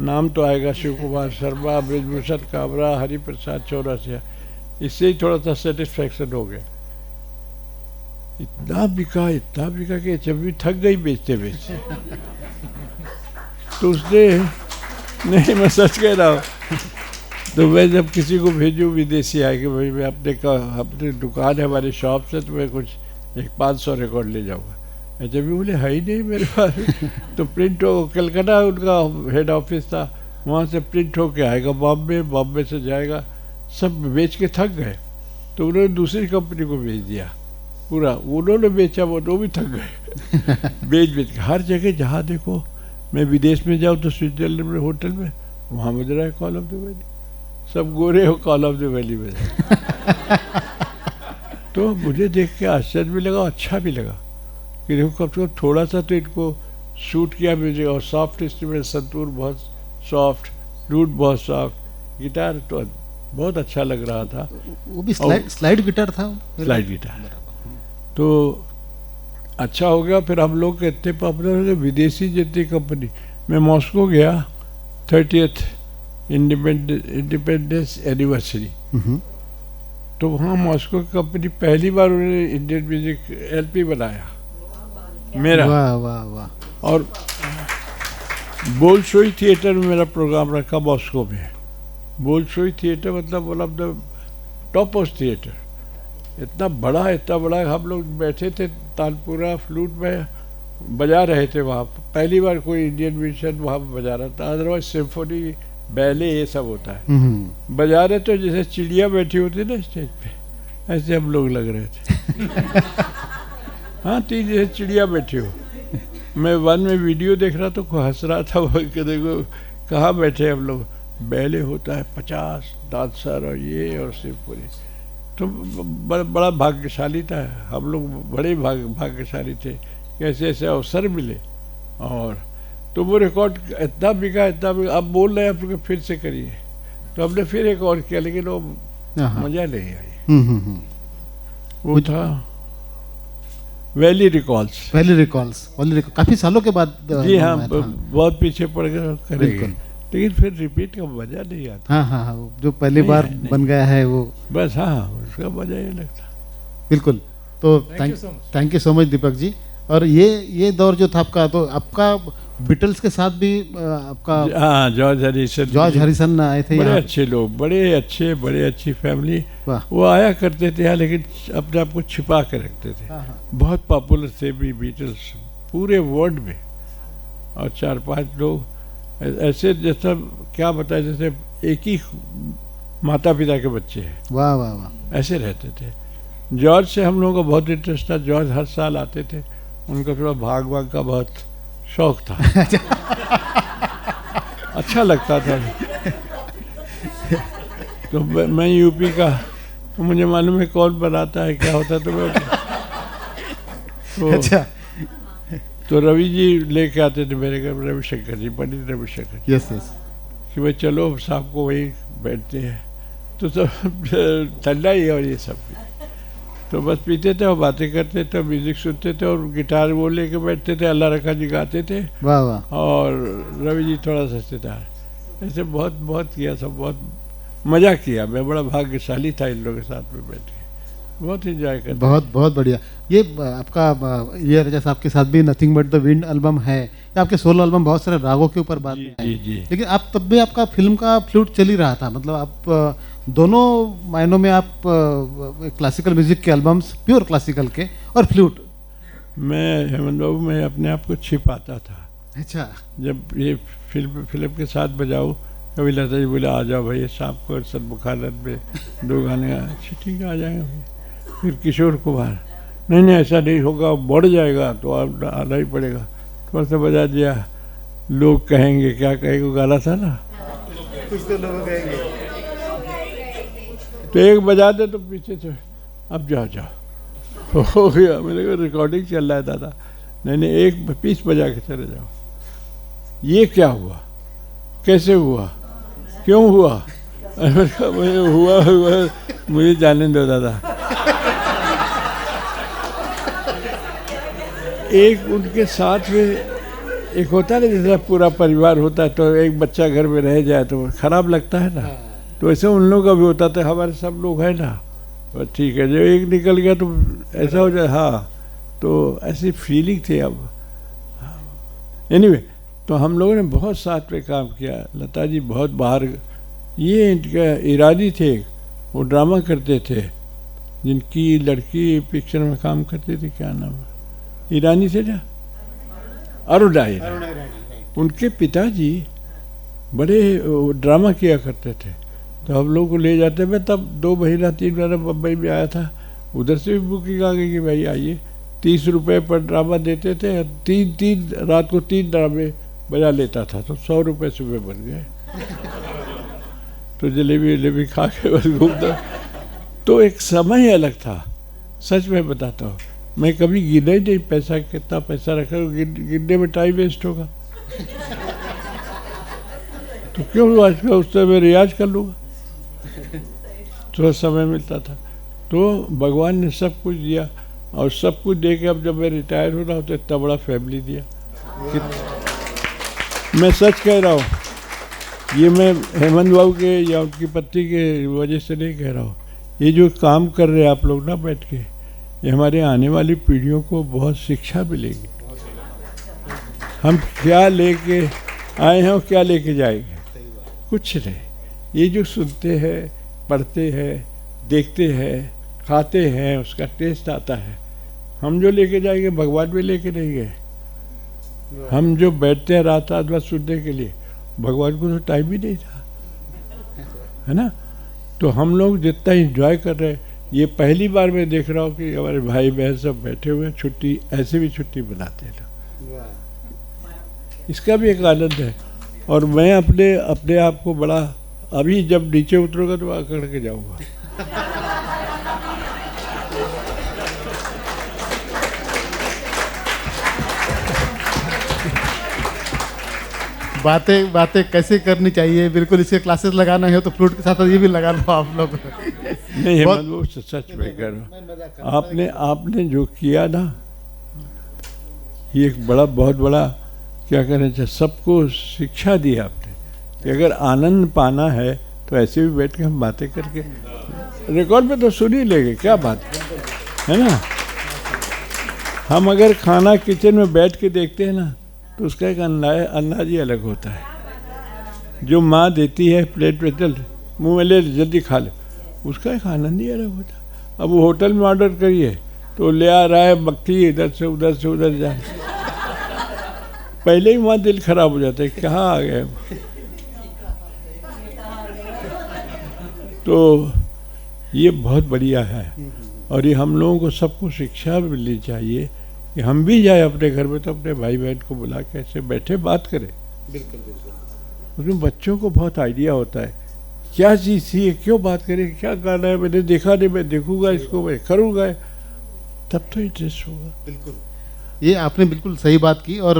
[SPEAKER 2] नाम तो आएगा, शिव कुमार शर्मा, ब्रिजभूषण कामरा, हरिप्रसाद चौरसिया। इससे ही थोड़ा सा सेटिस्फैक्शन हो गया। इतना बिका कि जब भी थक गई बेचते बेचते। तो उसने, नहीं मैं सच कह रहा हूँ, तो मैं जब किसी को भेजूँ विदेशी आए कि भाई मैं अपने दुकान है हमारी शॉप से, तो मैं कुछ 500 रिकॉर्ड ले जाऊँगा। अच्छा भी बोले है ही नहीं मेरे पास। तो प्रिंट हो, कलकत्ता उनका हेड ऑफिस था, वहाँ से प्रिंट होके आएगा बॉम्बे, बॉम्बे से जाएगा, सब बेच के थक गए। तो उन्होंने दूसरी कंपनी को भेज दिया पूरा, उन्होंने बेचा वो भी थक गए। बेच के हर जगह जहाँ देखो, मैं विदेश में जाऊँ तो स्विट्जरलैंड में होटल में वहाँ बज रहा है कॉल ऑफ द वैली, सब गोरे हो कॉल ऑफ द वैली में। तो मुझे देख के आश्चर्य भी लगा, अच्छा भी लगा कि देखो कम से कम थोड़ा सा तो इनको शूट किया म्यूजिक। और सॉफ्ट इंस्ट्रूमेंट, संतूर बहुत सॉफ्ट, फ्लूट बहुत सॉफ्ट, गिटार तो बहुत अच्छा लग रहा था।
[SPEAKER 1] वो भी स्लाइड गिटार था,
[SPEAKER 2] स्लाइड गिटार। तो अच्छा हो गया। फिर हम लोग इतने पॉपुलर हो गए, विदेशी जितनी कंपनी। मैं मॉस्को गया 30th इंडिपेंडेंस एनिवर्सरी, तो वहाँ मॉस्को की कंपनी पहली बार उन्होंने इंडियन म्यूजिक LP बनाया मेरा।
[SPEAKER 1] वाह वाह वाह।
[SPEAKER 2] और बोल्शोई थिएटर में मेरा प्रोग्राम रखा मॉस्को में। बोल्शोई थिएटर मतलब one of the top of theatre. इतना बड़ा हम लोग बैठे थे, तानपुरा फ्लूट में बजा रहे थे वहाँ। पहली बार कोई इंडियन म्यूजिशियन वहाँ बजा रहा था, अदरवाइज सिम्फोनी, बैले ये सब होता है। बजा रहे तो जैसे चिड़िया बैठी होती ना स्टेज पे, ऐसे हम लोग लग रहे थे। हाँ, तीन जैसे चिड़िया बैठी हो। मैं वन में वीडियो देख रहा तो कोई हंस रहा था, वो कि देखो कहाँ बैठे हम लोग। बैले होता है 50 डांसर और ये और सिम्फोनी। तो बड़ा भाग्यशाली था, हम लोग बड़े भाग्यशाली थे, कैसे ऐसे अवसर मिले। और तो वो रिकॉर्ड इतना बिका अब बोल रहे हैं आप फिर से करिए, तो हमने फिर एक और किया, लेकिन वो मजा नहीं आई। वो था वैली रिकॉल्स
[SPEAKER 1] काफी सालों के बाद।
[SPEAKER 2] जी हाँ, बहुत पीछे पड़ गए करेंगे, लेकिन फिर रिपीट का मजा नहीं आता।
[SPEAKER 1] हाँ, जो पहली बार बन गया है वो बस,
[SPEAKER 2] हाँ, उसका मजा ये लगता।
[SPEAKER 1] बिल्कुल। तो thank you so much Deepak ji. और ये दौर जो था आपका, तो आपका बीटल्स के साथ भी आपका,
[SPEAKER 2] हाँ, जॉर्ज
[SPEAKER 1] हरिसन आए थे।
[SPEAKER 2] बड़े अच्छे लोग, बड़े अच्छी फैमिली। वो आया करते थे यहाँ, लेकिन अपने आप को छिपा के रखते थे। बहुत पॉपुलर थे भी बीटल्स पूरे वर्ल्ड में। और 4-5 लोग ऐसे, जैसा क्या बताए, जैसे एक ही माता पिता के बच्चे हैं।
[SPEAKER 1] वाह वाह वाह,
[SPEAKER 2] ऐसे रहते थे। जॉर्ज से हम लोगों का बहुत इंटरेस्ट था। जॉर्ज हर साल आते थे, उनका थोड़ा भाग का बहुत शौक था। अच्छा लगता था। तो मैं यूपी का, तो मुझे मालूम है कौन बनाता है क्या होता, तो मैं
[SPEAKER 1] अच्छा।
[SPEAKER 2] तो रवि जी लेके आते थे मेरे घर, रविशंकर जी, पंडित रविशंकर जी।
[SPEAKER 1] यस
[SPEAKER 2] कि भाई चलो शाम को वहीं बैठते हैं। तो सब ठंडा ही और ये सब, तो बस पीते थे और बातें करते थे, म्यूजिक सुनते थे, और गिटार वो लेके बैठते थे, अल्लाह रखा जी गाते थे।
[SPEAKER 1] वाह वाह।
[SPEAKER 2] और रवि जी थोड़ा सा सितार। ऐसे बहुत किया, सब बहुत मज़ा किया। मैं बड़ा भाग्यशाली था इन लोगों के साथ में बैठ के, बहुत इंजॉय कर।
[SPEAKER 1] बहुत बढ़िया। ये आपका ये रजा साहब के साथ भी nothing but the wind album है, या आपके सोलो एल्बम बहुत सारे रागों के ऊपर बात है।
[SPEAKER 2] जी।
[SPEAKER 1] लेकिन आप तब भी आपका फिल्म का फ्लूट चल ही रहा था, मतलब आप दोनों मायनों में आप क्लासिकल म्यूजिक के एल्बम्स, प्योर क्लासिकल के, और फ्लूट।
[SPEAKER 2] मैं हेमंत बाबू, मैं अपने आप को छिपाता था।
[SPEAKER 1] अच्छा।
[SPEAKER 2] जब ये फिल्म के साथ बजाऊँ, कभी लता जी बोले आ जाओ भाई शाम को सन्मुखानंद में 2 गाने। अच्छा ठीक है, आ जाएंगे भाई। फिर किशोर कुमार, नहीं ऐसा नहीं होगा, बढ़ जाएगा तो आप आना ही पड़ेगा। थोड़ा सा बजा दिया, लोग कहेंगे, क्या कहेंगे, गाना था ना, तो एक बजा दे तो पीछे से अब जाओ हो गया। मेरे को रिकॉर्डिंग चल रहा है दादा, नहीं एक पीस बजा के चले जाओ। ये क्या हुआ, कैसे हुआ, क्यों हुआ? मुझे हुआ मुझे जाने दो दादा। एक उनके साथ में एक होता है ना, जैसे पूरा परिवार होता है, तो एक बच्चा घर में रह जाए तो खराब लगता है ना। तो ऐसे उन लोगों का भी होता था, हमारे सब लोग हैं ना, तो ठीक है, जो एक निकल गया तो ऐसा हो जाए। हाँ, तो ऐसी फीलिंग थी। अब एनीवे, तो हम लोगों ने बहुत साथ में काम किया। लता जी बहुत बाहर ये इनका ईरानी थे, वो ड्रामा करते थे, जिनकी लड़की पिक्चर में काम करती थी, क्या नाम है, ईरानी थे ना, अरुणा ईरानी। उनके पिताजी बड़े ड्रामा किया करते थे, तो हम लोग को ले जाते। मैं तब 2 महीना 3 महीना बम्बई में आया था, उधर से भी बुकिंग आ गई कि भाई आइए। 30 रुपये पर ड्रामा देते थे, तीन रात को 3 ड्रामे बजा लेता था, तो 100 रुपये सुबह बन गए। तो जलेबी खा के बस घूमता। तो एक समय अलग था, सच में बताता हूँ। मैं कभी गिना ही नहीं पैसा, कितना पैसा रखा, गिनने में टाइम वेस्ट होगा। तो क्यों आजकल उस समय रियाज कर लूँगा, थोड़ा समय मिलता था। तो भगवान ने सब कुछ दिया, और सब कुछ दे के अब जब मैं रिटायर हो रहा हूँ तो इतना बड़ा फैमिली दिया। मैं सच कह रहा हूँ, ये मैं हेमंत बाबू के या उनकी पत्नी के वजह से नहीं कह रहा हूँ। ये जो काम कर रहे हैं आप लोग ना बैठ के, ये हमारे आने वाली पीढ़ियों को बहुत शिक्षा मिलेगी। हम क्या लेके आए हैं और क्या लेके जाएंगे, कुछ नहीं। ये जो सुनते हैं, पढ़ते हैं, देखते हैं, खाते हैं, उसका टेस्ट आता है। हम जो लेके जाएंगे भगवान भी लेके नहीं गए। हम जो बैठते हैं रात भर सुनने के लिए, भगवान को तो टाइम ही नहीं था, है ना। तो हम लोग जितना एंजॉय कर रहे हैं, ये पहली बार मैं देख रहा हूँ कि हमारे भाई बहन सब बैठे हुए छुट्टी, ऐसे भी छुट्टी मनाते हैं। इसका भी एक आनंद है। और मैं अपने आप को बड़ा, अभी जब नीचे उतरूंगा तो आकड़ के जाऊंगा।
[SPEAKER 1] बातें कैसे करनी चाहिए, बिल्कुल। इसके क्लासेस लगाना है तो फ्लूट के साथ ये भी लगा लो आप लोग।
[SPEAKER 2] नहीं हेमंत, वो सच में कह रहा हूँ। आपने जो किया ना, ये एक बहुत बड़ा क्या कहना चाहिए, सबको शिक्षा दी आपने कि अगर आनंद पाना है तो ऐसे भी बैठ के हम बातें करके रिकॉर्ड पे तो सुन ही लेंगे, क्या बात है ना। हम अगर खाना किचन में बैठ के देखते हैं ना, तो उसका एक अंदाज ही अलग होता है। जो माँ देती है प्लेट पे, चल मुँह में ले जल्दी खा ले, उसका एक आनंद ही अलग होता है। अब वो होटल में ऑर्डर करिए तो ले आ रहा है मक्खी, इधर से उधर जा, पहले ही वहाँ दिल खराब हो जाता है, कहाँ आ गए। तो ये बहुत बढ़िया है, और ये हम लोगों को सबको शिक्षा मिलनी चाहिए कि हम भी जाए अपने घर में तो अपने भाई बहन को बुला के ऐसे बैठे बात करें।
[SPEAKER 1] बिल्कुल।
[SPEAKER 2] उसमें बच्चों को बहुत आइडिया होता है, क्या चीज़ थी, क्यों बात करें, क्या गाना है, मैंने देखा नहीं, मैं देखूंगा इसको, मैं करूँगा, तब तो इंटरेस्ट होगा।
[SPEAKER 1] बिल्कुल, ये आपने बिल्कुल सही बात की। और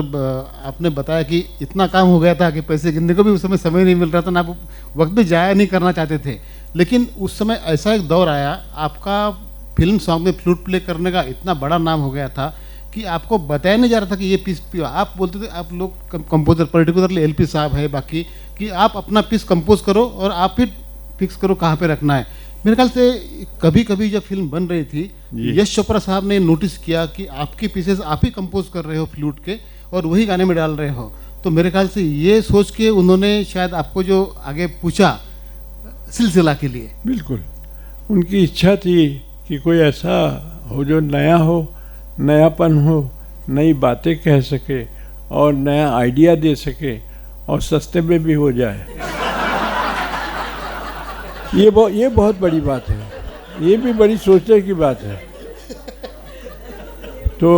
[SPEAKER 1] आपने बताया कि इतना काम हो गया था कि पैसे गिनने को भी उस समय नहीं मिल रहा था ना, आप वक्त भी जाया नहीं करना चाहते थे। लेकिन उस समय ऐसा एक दौर आया, आपका फिल्म सॉन्ग में फ्लूट प्ले करने का इतना बड़ा नाम हो गया था कि आपको बताया नहीं जा रहा था कि ये पीस, आप बोलते थे, आप लोग कंपोजर पर्टिकुलरली एलपी साहब है बाकी, कि आप अपना पीस कंपोज करो और आप फिर फिक्स करो कहाँ पे रखना है। मेरे ख्याल से कभी कभी जब फिल्म बन रही थी, यश चोपड़ा साहब ने नोटिस किया कि आपकी पीसेस आप ही कंपोज कर रहे हो फ्लूट के और वही गाने में डाल रहे हो। तो मेरे ख्याल से ये सोच के उन्होंने शायद आपको जो आगे पूछा सिलसिला के लिए।
[SPEAKER 2] बिल्कुल, उनकी इच्छा थी कि कोई ऐसा हो जो नया हो, नयापन हो, नई बातें कह सके और नया आइडिया दे सके और सस्ते में भी हो जाए। ये बहुत बड़ी बात है, ये भी बड़ी सोचने की बात है। तो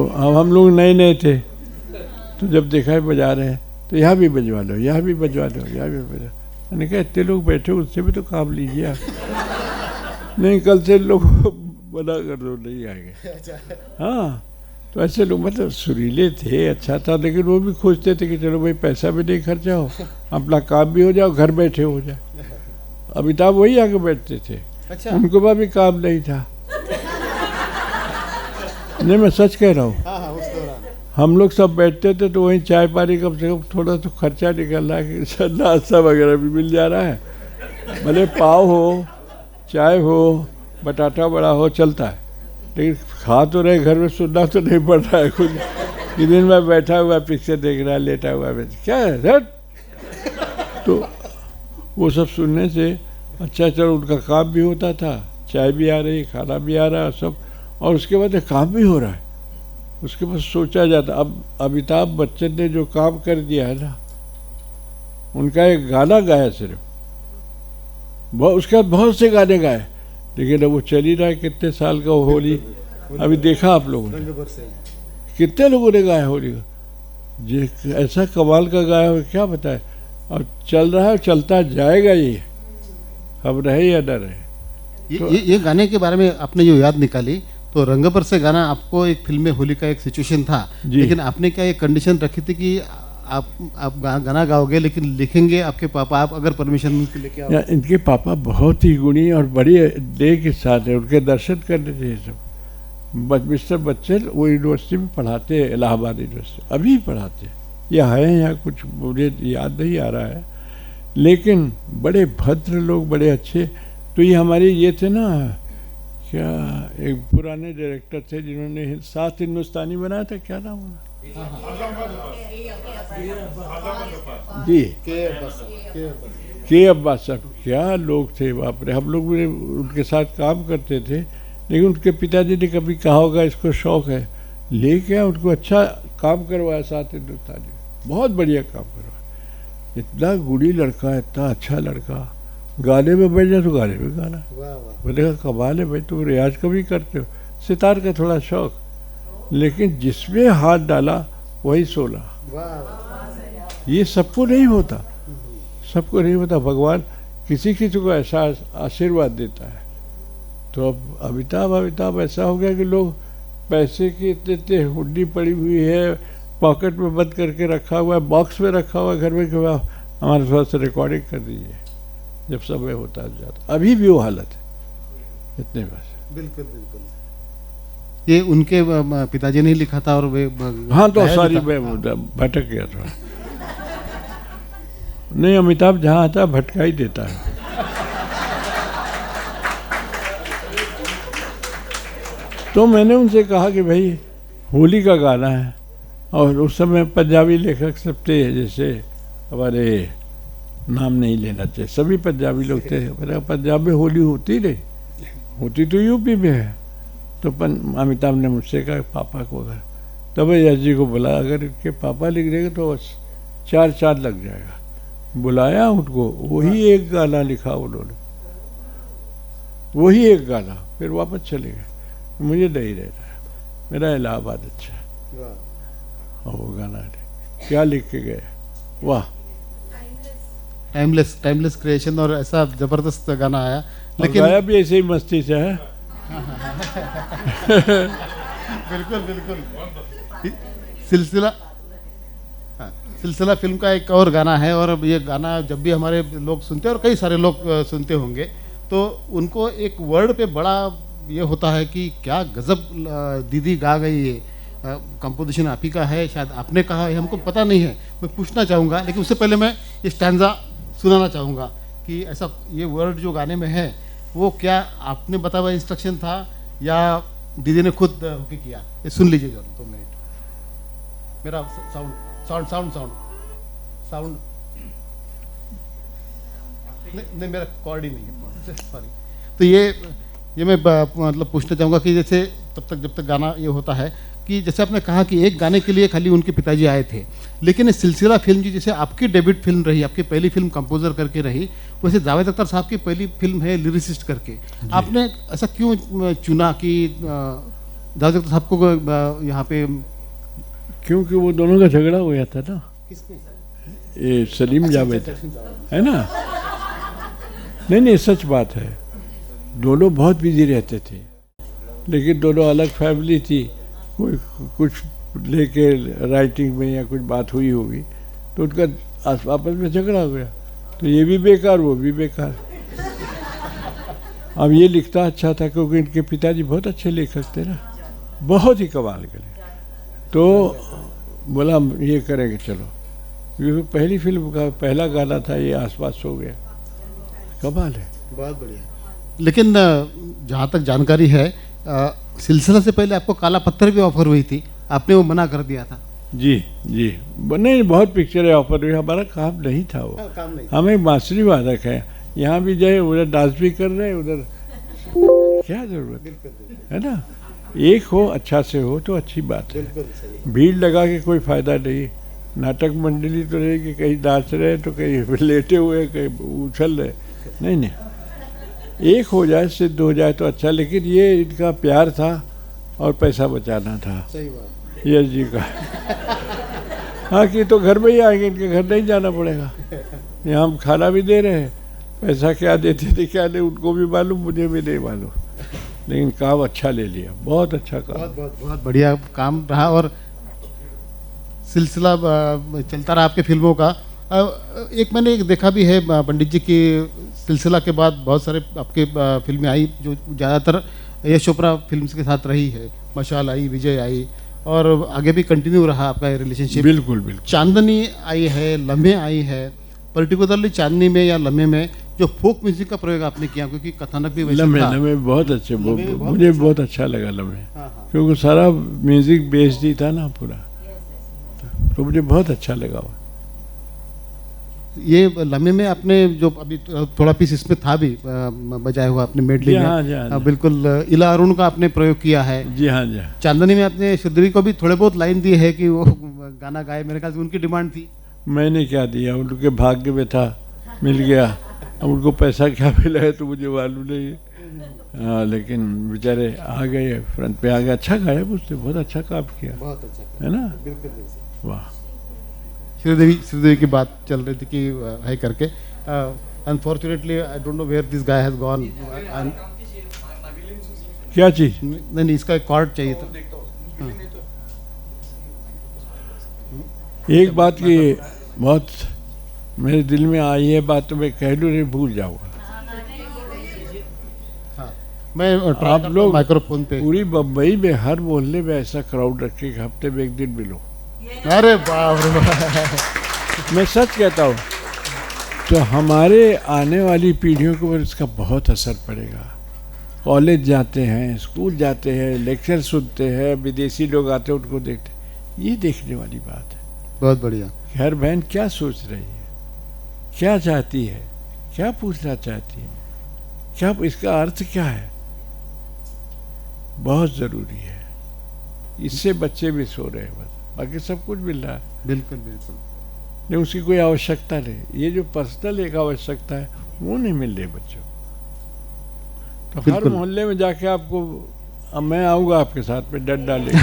[SPEAKER 2] अब हम लोग नए थे, तो जब देखा है बजा रहे हैं तो यहाँ भी बजवा लो, यहाँ भी बजवा लो, यहाँ भी बजवा। मैंने कहा इतने लोग बैठे, उससे भी तो काम लीजिए आप। नहीं, कल से लोग मना कर दो, नहीं आएंगे। हाँ, तो ऐसे लोग मतलब सुरीले थे, अच्छा था, लेकिन वो भी खोजते थे कि चलो भाई पैसा भी नहीं खर्चा हो, अपना काम भी हो जाओ, घर बैठे हो जाए। अमिताभ वही आके बैठते थे।
[SPEAKER 1] अच्छा।
[SPEAKER 2] उनको भी काम नहीं था। नहीं, मैं सच कह रहा हूँ।
[SPEAKER 1] हाँ, उस दौरान
[SPEAKER 2] हम लोग सब बैठते थे तो वहीं चाय पानी, कम से कम थोड़ा तो खर्चा निकल रहा है कि नाश्ता वगैरह भी मिल जा रहा है, भले पाव हो, चाय हो, बटाटा बड़ा हो, चलता है। लेकिन खा तो रहे, घर में सुनना तो नहीं पड़ रहा है कुछ। कि दिन में बैठा हुआ पिक्चर देख रहा है, लेटा हुआ है, क्या है रट। तो वो सब सुनने से अच्छा चलो उनका काम भी होता था, चाय भी आ रही, खाना भी आ रहा है सब, और उसके बाद काम भी हो रहा है। उसके बाद सोचा जाता, अब अमिताभ बच्चन ने जो काम कर दिया है ना, उनका एक गाना गाया सिर्फ, उसके बाद बहुत से गाने गाए, लेकिन अब वो चल ही रहा है। कितने साल का वो होली अभी देखा आप लोगों ने, कितने लोगों ने गाया होली का, ये ऐसा कमाल का गाया हो क्या बताए। और चल रहा है, चलता जाएगा ये, अब रहे या न रहे।
[SPEAKER 1] ये गाने के बारे में आपने जो याद निकाली, तो रंग पर से गाना आपको एक फिल्म में होली का एक सिचुएशन था, लेकिन आपने क्या एक कंडीशन रखी थी कि आप गाना गाओगे लेकिन लिखेंगे आपके पापा, आप अगर परमिशन लेके आओ।
[SPEAKER 2] इनके पापा बहुत ही गुणी और बड़े डे के साथ है, उनके दर्शन करने थे सब। मिस्टर बच्चन वो यूनिवर्सिटी में पढ़ाते हैं, इलाहाबाद यूनिवर्सिटी, अभी पढ़ाते हैं, या है यहाँ कुछ मुझे याद नहीं आ रहा है, लेकिन बड़े भद्र लोग, बड़े अच्छे। तो ये हमारे ये थे ना, क्या एक पुराने डायरेक्टर थे जिन्होंने 7 हिंदुस्तानी बनाया था, क्या नाम है जी, के अब्बास साहब, क्या लोग थे बाप रे। हम लोग भी उनके साथ काम करते थे, लेकिन उनके पिताजी ने कभी कहा होगा इसको शौक है, ले गया उनको, अच्छा काम करवाया 7 हिंदुस्तानी, बहुत बढ़िया काम करवाया। इतना गुड़ी लड़का, इतना अच्छा लड़का, गाने में बैठ जाए तो गाने में गाना। मैंने कहा कमाल है भाई, तुम रियाज कभी करते हो। सितार का थोड़ा शौक, लेकिन जिसमें हाथ डाला वही सोला। ये सबको नहीं होता, सबको नहीं होता। भगवान किसी किसी को ऐसा आशीर्वाद देता है। तो अब अमिताभ ऐसा हो गया कि लोग पैसे की इतने हुड्डी पड़ी हुई है, पॉकेट में बंद करके रखा हुआ है, बॉक्स में रखा हुआ है घर में, कि हमारे थोड़ा सा रिकॉर्डिंग कर दीजिए जब समय होता है जाता। अभी भी वो हालत है, इतने बस।
[SPEAKER 1] बिल्कुल बिल्कुल। ये उनके पिताजी ने लिखा था और वे
[SPEAKER 2] हाँ, तो सारी भटक गया थोड़ा। नहीं, अमिताभ जहाँ आता भटका ही देता है। तो मैंने उनसे कहा कि भाई होली का गाना है, और उस समय पंजाबी लेखक सब थे, जैसे हमारे नाम नहीं लेना चाहिए, सभी पंजाबी लोग थे। मेरा पंजाब में होली होती नहीं, होती तो यूपी में है। तो अमिताभ ने मुझसे कहा पापा को, अगर तब यश जी को बुला, अगर इनके पापा लिख देंगे तो बस 4 चाँद लग जाएगा। बुलाया उनको, वही एक गाना लिखा उन्होंने, वही एक गाना, फिर वापस चले गए। मुझे नहीं रहता है, मेरा इलाहाबाद अच्छा है। और वो गाना क्या लिख के गए, वाह,
[SPEAKER 1] टाइमलेस क्रिएशन, और ऐसा जबरदस्त गाना आया।
[SPEAKER 2] लेकिन गाया भी ऐसे ही मस्ती से है।
[SPEAKER 1] बिल्कुल बिल्कुल। सिलसिला फिल्म का एक और गाना है, और ये गाना जब भी हमारे लोग सुनते हैं, और कई सारे लोग सुनते होंगे, तो उनको एक वर्ड पे बड़ा ये होता है कि क्या गजब दीदी गा गई है, कंपोजिशन आप ही का है, शायद आपने कहा है, हमको पता नहीं है। मैं पूछना चाहूँगा, लेकिन उससे पहले मैं ये स्टैंजा सुनाना चाहूँगा कि ऐसा ये वर्ड जो गाने में है, वो क्या आपने बताया हुआ इंस्ट्रक्शन था या दीदी ने खुद होके किया? ये सुन लीजिए 2 मिनट। मेरा साउंड नहीं, मेरा कॉर्ड ही नहीं है, सॉरी। तो ये मैं मतलब पूछना चाहूँगा कि जैसे जब तक गाना ये होता है, कि जैसे आपने कहा कि एक गाने के लिए खाली उनके पिताजी आए थे, लेकिन इस सिलसिला फिल्म जी जैसे आपकी डेब्यूट फिल्म रही, आपकी पहली फिल्म कंपोजर करके रही, वैसे जावेद अख्तर साहब की पहली फिल्म है लिरिसिस्ट करके। आपने ऐसा क्यों चुना कि जावेद अख्तर साहब को यहाँ पे?
[SPEAKER 2] क्योंकि वो दोनों का झगड़ा हो गया था ना, ये सलीम जावेद है ना। नहीं, सच बात है, दोनों बहुत बिजी रहते थे, लेकिन दोनों अलग फैमिली थी। कोई कुछ लेके राइटिंग में या कुछ बात हुई होगी, तो उनका आपस में झगड़ा हो गया, तो ये भी बेकार, वो भी बेकार। अब ये लिखता अच्छा था, क्योंकि इनके पिताजी बहुत अच्छे लेखक थे ना, बहुत ही कमाल के। तो बोला ये करेंगे, चलो। क्योंकि पहली फिल्म का पहला गाना था, ये आसपास हो गया, कमाल है,
[SPEAKER 1] बहुत बढ़िया। लेकिन जहाँ तक जानकारी है, सिलसिला से पहले आपको काला पत्थर भी ऑफर हुई थी, आपने वो मना कर दिया था?
[SPEAKER 2] जी जी, नहीं बहुत पिक्चरें ऑफर हुई, हमारा काम नहीं था वो।
[SPEAKER 1] काम नहीं।
[SPEAKER 2] हम एक बांसुरी वादक है, यहाँ भी जाए उधर डांस भी कर रहे हैं, उधर क्या जरूरत है ना। एक हो, अच्छा से हो तो अच्छी बात है। भीड़ लगा के कोई फायदा नहीं। नाटक मंडली तो रहेगी, कहीं नाच रहे तो कहीं लेटे हुए, कहीं उछल रहे, नहीं नहीं, एक हो जाए, सिद्ध हो जाए तो अच्छा। लेकिन ये इनका प्यार था और पैसा बचाना था।
[SPEAKER 1] सही बात।
[SPEAKER 2] यश जी का। हाँ कि तो घर में ही आएंगे, इनके घर नहीं जाना पड़ेगा। यहाँ हम खाना भी दे रहे हैं, पैसा क्या देते थे क्या नहीं उनको भी मालूम, मुझे भी नहीं मालूम, लेकिन काम अच्छा ले लिया, बहुत अच्छा काम।
[SPEAKER 1] बहुत बढ़िया काम रहा और सिलसिला चलता रहा आपके फिल्मों का। एक मैंने एक देखा भी है पंडित जी की सिलसिला के बाद बहुत सारे आपके फिल्में आई जो ज़्यादातर यश चोपड़ा फिल्म्स के साथ रही है। मशाल आई, विजय आई और आगे भी कंटिन्यू रहा आपका रिलेशनशिप।
[SPEAKER 2] बिल्कुल बिल्कुल।
[SPEAKER 1] चांदनी आई है, लम्हे आई है। पर्टिकुलरली चांदनी में या लम्हे में जो फोक म्यूजिक का प्रयोग आपने किया, क्योंकि कथानक भी वैसे था।
[SPEAKER 2] लम्हे बहुत अच्छे, मुझे बहुत अच्छा लगा लम्हे,
[SPEAKER 1] हाँ।
[SPEAKER 2] क्योंकि सारा म्यूजिक बेस्ड ही था ना पूरा, तो मुझे बहुत अच्छा लगा वो।
[SPEAKER 1] ये लम्हे में आपने जो अभी थोड़ा पीस इसमें था भी बजाया हुआ आपने मेडली में।
[SPEAKER 2] हाँ, जी हाँ, जी।
[SPEAKER 1] बिल्कुल इला अरुण का आपने प्रयोग किया है।
[SPEAKER 2] जी हाँ जी हाँ।
[SPEAKER 1] चांदनी में आपने श्रीदेवी को भी थोड़े बहुत लाइन दी है कि वो गाना गाए, मेरे ख्याल से उनकी डिमांड थी।
[SPEAKER 2] मैंने क्या दिया, उनके भाग्य में था, मिल गया। अब उनको पैसा क्या मिला है तो मुझे मालूम नहीं है। हाँ, लेकिन बेचारे आ गए, फ्रंट पे आ गए। अच्छा गाया मुझसे, बहुत अच्छा काम किया,
[SPEAKER 1] बहुत अच्छा
[SPEAKER 2] है ना।
[SPEAKER 1] बिल्कुल।
[SPEAKER 2] वाह।
[SPEAKER 1] श्रीदेवी की बात चल रही थी कि है करके। Unfortunately I don't know where this guy has gone.
[SPEAKER 2] क्या चीज?
[SPEAKER 1] नहीं, इसका एक कॉर्ड चाहिए था।
[SPEAKER 2] एक बात की बहुत मेरे दिल में आई है बात, तो मैं कह लूँ नहीं भूल जाऊंगा।
[SPEAKER 1] मैं
[SPEAKER 2] आप लोग
[SPEAKER 1] माइक्रोफोन पे
[SPEAKER 2] पूरी बम्बई में हर मोहल्ले में ऐसा क्राउड रखे कि हफ्ते में एक दिन मिलो।
[SPEAKER 1] अरे बाप रे बाप।
[SPEAKER 2] मैं सच कहता हूँ, तो हमारे आने वाली पीढ़ियों के ऊपर इसका बहुत असर पड़ेगा। कॉलेज जाते हैं, स्कूल जाते हैं, लेक्चर सुनते हैं, विदेशी लोग आते हैं, उनको देखते हैं। ये देखने वाली बात है।
[SPEAKER 1] बहुत बढ़िया।
[SPEAKER 2] हर बहन क्या सोच रही है, क्या चाहती है, क्या पूछना चाहती है, क्या इसका अर्थ क्या है, बहुत ज़रूरी है। इससे बच्चे भी सो रहे हैं, बस बाकी सब कुछ मिल रहा है।
[SPEAKER 1] बिल्कुल बिल्कुल।
[SPEAKER 2] नहीं, उसकी कोई आवश्यकता नहीं। ये जो पर्सनल एक आवश्यकता है वो नहीं मिल रही बच्चों को। तो हर मोहल्ले में जाके आपको, अब मैं आऊँगा आपके साथ में, डर डालेंगे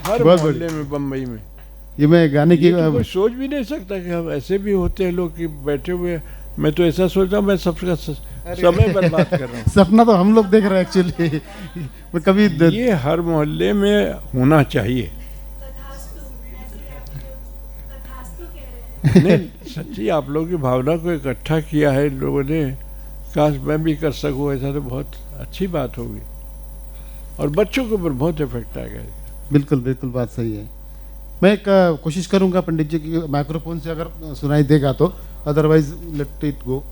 [SPEAKER 2] हर मोहल्ले में बम्बई में।
[SPEAKER 1] ये मैं गाने की
[SPEAKER 2] तो कोई सोच भी नहीं सकता कि हम ऐसे भी होते हैं लोग कि बैठे हुए। मैं तो ऐसा सोच रहा हूँ मैं सबका समय बर्बाद कर रहा हूँ।
[SPEAKER 1] सपना तो हम लोग देख रहे हैं एक्चुअली। कभी
[SPEAKER 2] ये हर मोहल्ले में होना चाहिए। नहीं, सच्ची आप लोगों की भावना को इकट्ठा किया है इन लोगों ने। काश मैं भी कर सकूँ ऐसा, तो बहुत अच्छी बात होगी और बच्चों के ऊपर बहुत इफेक्ट आएगा।
[SPEAKER 1] बिल्कुल बिल्कुल, बात सही है। मैं एक कोशिश करूंगा पंडित जी की माइक्रोफोन से अगर सुनाई देगा तो, अदरवाइज लेट इट गो।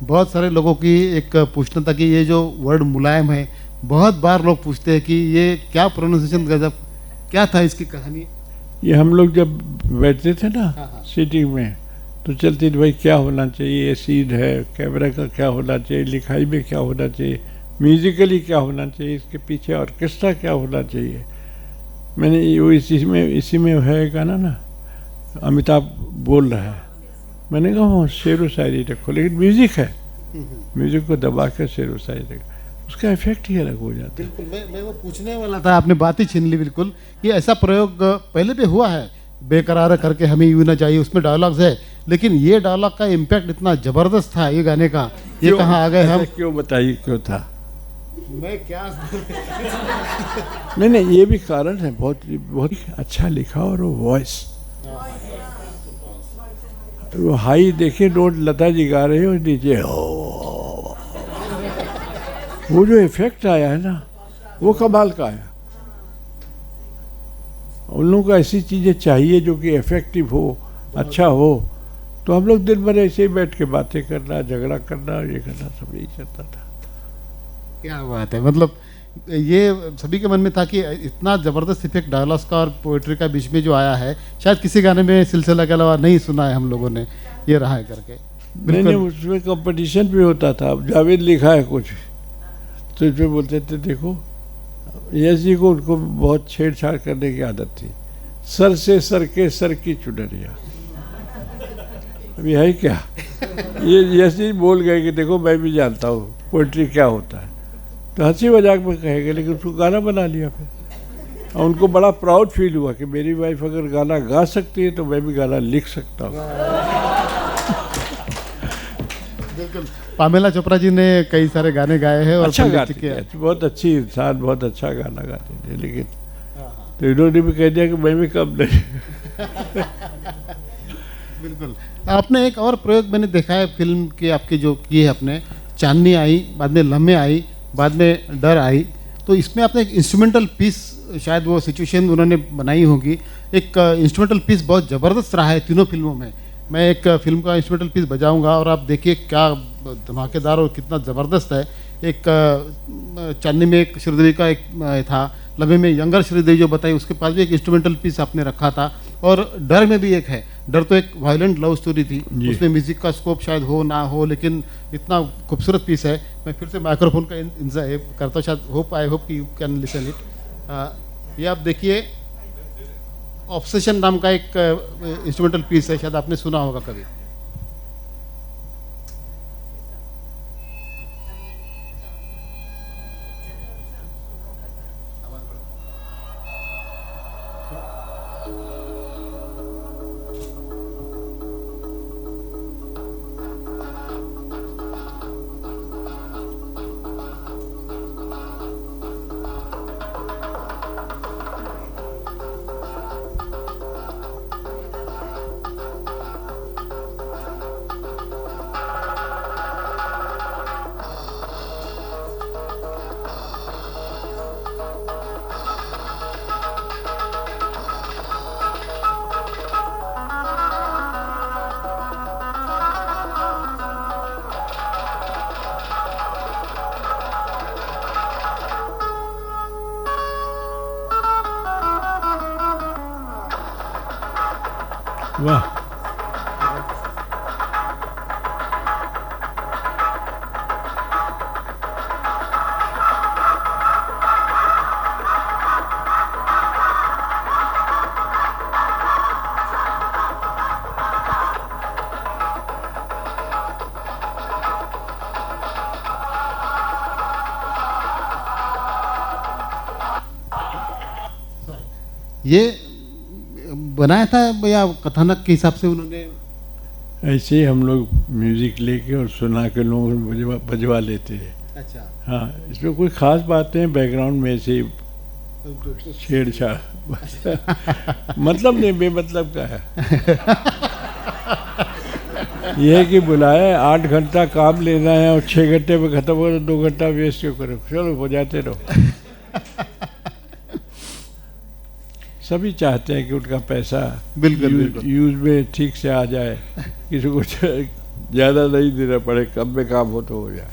[SPEAKER 1] बहुत सारे लोगों की एक पूछना था कि ये जो वर्ड मुलायम है, बहुत बार लोग पूछते हैं कि ये क्या प्रोनाउंसिएशन, गजब क्या था इसकी कहानी।
[SPEAKER 2] ये हम लोग जब बैठते थे ना
[SPEAKER 1] हाँ।
[SPEAKER 2] सीटिंग में, तो चलती थी भाई क्या होना चाहिए, सीन है, कैमरा का क्या होना चाहिए, लिखाई में क्या होना चाहिए, म्यूजिकली क्या होना चाहिए, इसके पीछे ऑर्केस्ट्रा क्या होना चाहिए। मैंने वो इसी में है गाना ना, अमिताभ बोल रहा है, मैंने कहा हाँ शेर व शायरी रखो, लेकिन म्यूजिक है, म्यूजिक को दबा कर शेर व शायरी रखो, उसका इफेक्ट ही अलग हो जाता है।
[SPEAKER 1] बिल्कुल, मैं वो पूछने वाला था, आपने बात ही छीन ली बिल्कुल, कि ऐसा प्रयोग पहले भी हुआ है, बेकरार करके हमें यूं ना चाहिए, उसमें डायलॉग्स है, लेकिन ये डायलॉग का इम्पैक्ट इतना जबरदस्त था ये गाने का, ये कहाँ आ गए हम।
[SPEAKER 2] क्यों बताइए क्यों था?
[SPEAKER 1] मैं क्या
[SPEAKER 2] नहीं ये भी कारण है, बहुत बहुत अच्छा लिखा, और वो वॉइस, वो हाई देखिए नोट लता जी गा रहे हो, नीचे वो जो इफेक्ट आया है ना, वो कमाल का आया। उन लोगों को ऐसी चीज़ें चाहिए जो कि इफेक्टिव हो, अच्छा हो, तो हम लोग दिन भर ऐसे ही बैठ के बातें करना, झगड़ा करना, ये करना, सब यही चलता था।
[SPEAKER 1] क्या बात है, मतलब ये सभी के मन में था कि इतना ज़बरदस्त इफेक्ट डायलॉग्स का और पोएट्री का बीच में जो आया है, शायद किसी गाने में सिलसिला के अलावा नहीं सुना है हम लोगों ने, ये रहा है करके।
[SPEAKER 2] नहीं उसमें कंपटीशन भी होता था। अब जावेद लिखा है कुछ, तो इसमें बोलते थे देखो यश जी को, उनको बहुत छेड़छाड़ करने की आदत थी, सर से सर के सर की चुनरिया, अभी है क्या? ये यश जी बोल गए कि देखो मैं भी जानता हूँ पोइट्री क्या होता है, तो हंसी मजाक में कहेंगे, लेकिन उसको गाना बना लिया फिर, और उनको बड़ा प्राउड फील हुआ कि मेरी वाइफ अगर गाना गा सकती है तो मैं भी गाना लिख सकता हूँ।
[SPEAKER 1] बिल्कुल, पामेला चोपड़ा जी ने कई सारे गाने गाए हैं और
[SPEAKER 2] अच्छा गाते थे, बहुत अच्छी इंसान, बहुत अच्छा गाना गाते थे, लेकिन तो इन्होंने भी कह दिया कि मैं भी कम नहीं।
[SPEAKER 1] बिल्कुल, आपने एक और प्रयोग मैंने देखा है फिल्म के आपके जो किए है आपने, चांदनी आई, बाद में लम्हे आई, बाद में डर आई, तो इसमें आपने एक इंस्ट्रूमेंटल पीस, शायद वो सिचुएशन उन्होंने बनाई होगी, एक इंस्ट्रूमेंटल पीस बहुत ज़बरदस्त रहा है तीनों फिल्मों में। मैं एक फिल्म का इंस्ट्रूमेंटल पीस बजाऊंगा और आप देखिए क्या धमाकेदार और कितना ज़बरदस्त है। एक चांदनी में एक श्रीदेवी का एक था, लम्हे में यंगर श्रीदेवी जो बताई, उसके पास भी एक इंस्ट्रूमेंटल पीस आपने रखा था, और डर में भी एक है। डर तो एक वायलेंट लव स्टोरी थी, उसमें म्यूजिक का स्कोप शायद हो ना हो, लेकिन इतना खूबसूरत पीस है। मैं फिर से माइक्रोफोन का इंतजार करता हूँ, शायद आई होप कि यू कैन लिसन इट। ये आप देखिए, ऑब्सेशन नाम का एक इंस्ट्रूमेंटल पीस है, शायद आपने सुना होगा कभी।
[SPEAKER 2] वाह,
[SPEAKER 1] ये बनाया था या कथानक के हिसाब से उन्होंने?
[SPEAKER 2] ऐसे ही हम लोग म्यूजिक लेके और सुना के लोगों को बजवा लेते हैं।
[SPEAKER 1] अच्छा,
[SPEAKER 2] हाँ, इसमें कोई ख़ास बात नहीं, बैकग्राउंड में ऐसे ही छेड़छाड़ मतलब नहीं, बेमतलब का है। यह है कि बुलाया 8 घंटा काम लेना है और 6 घंटे में ख़त्म हो, 2 घंटा वेस्ट क्यों करो, चलो बजाते रहो। सभी चाहते हैं कि उनका पैसा
[SPEAKER 1] बिल्कुल
[SPEAKER 2] यूज में ठीक से आ जाए, किसी को ज़्यादा नहीं देना पड़े, कम में काम हो तो हो जाए।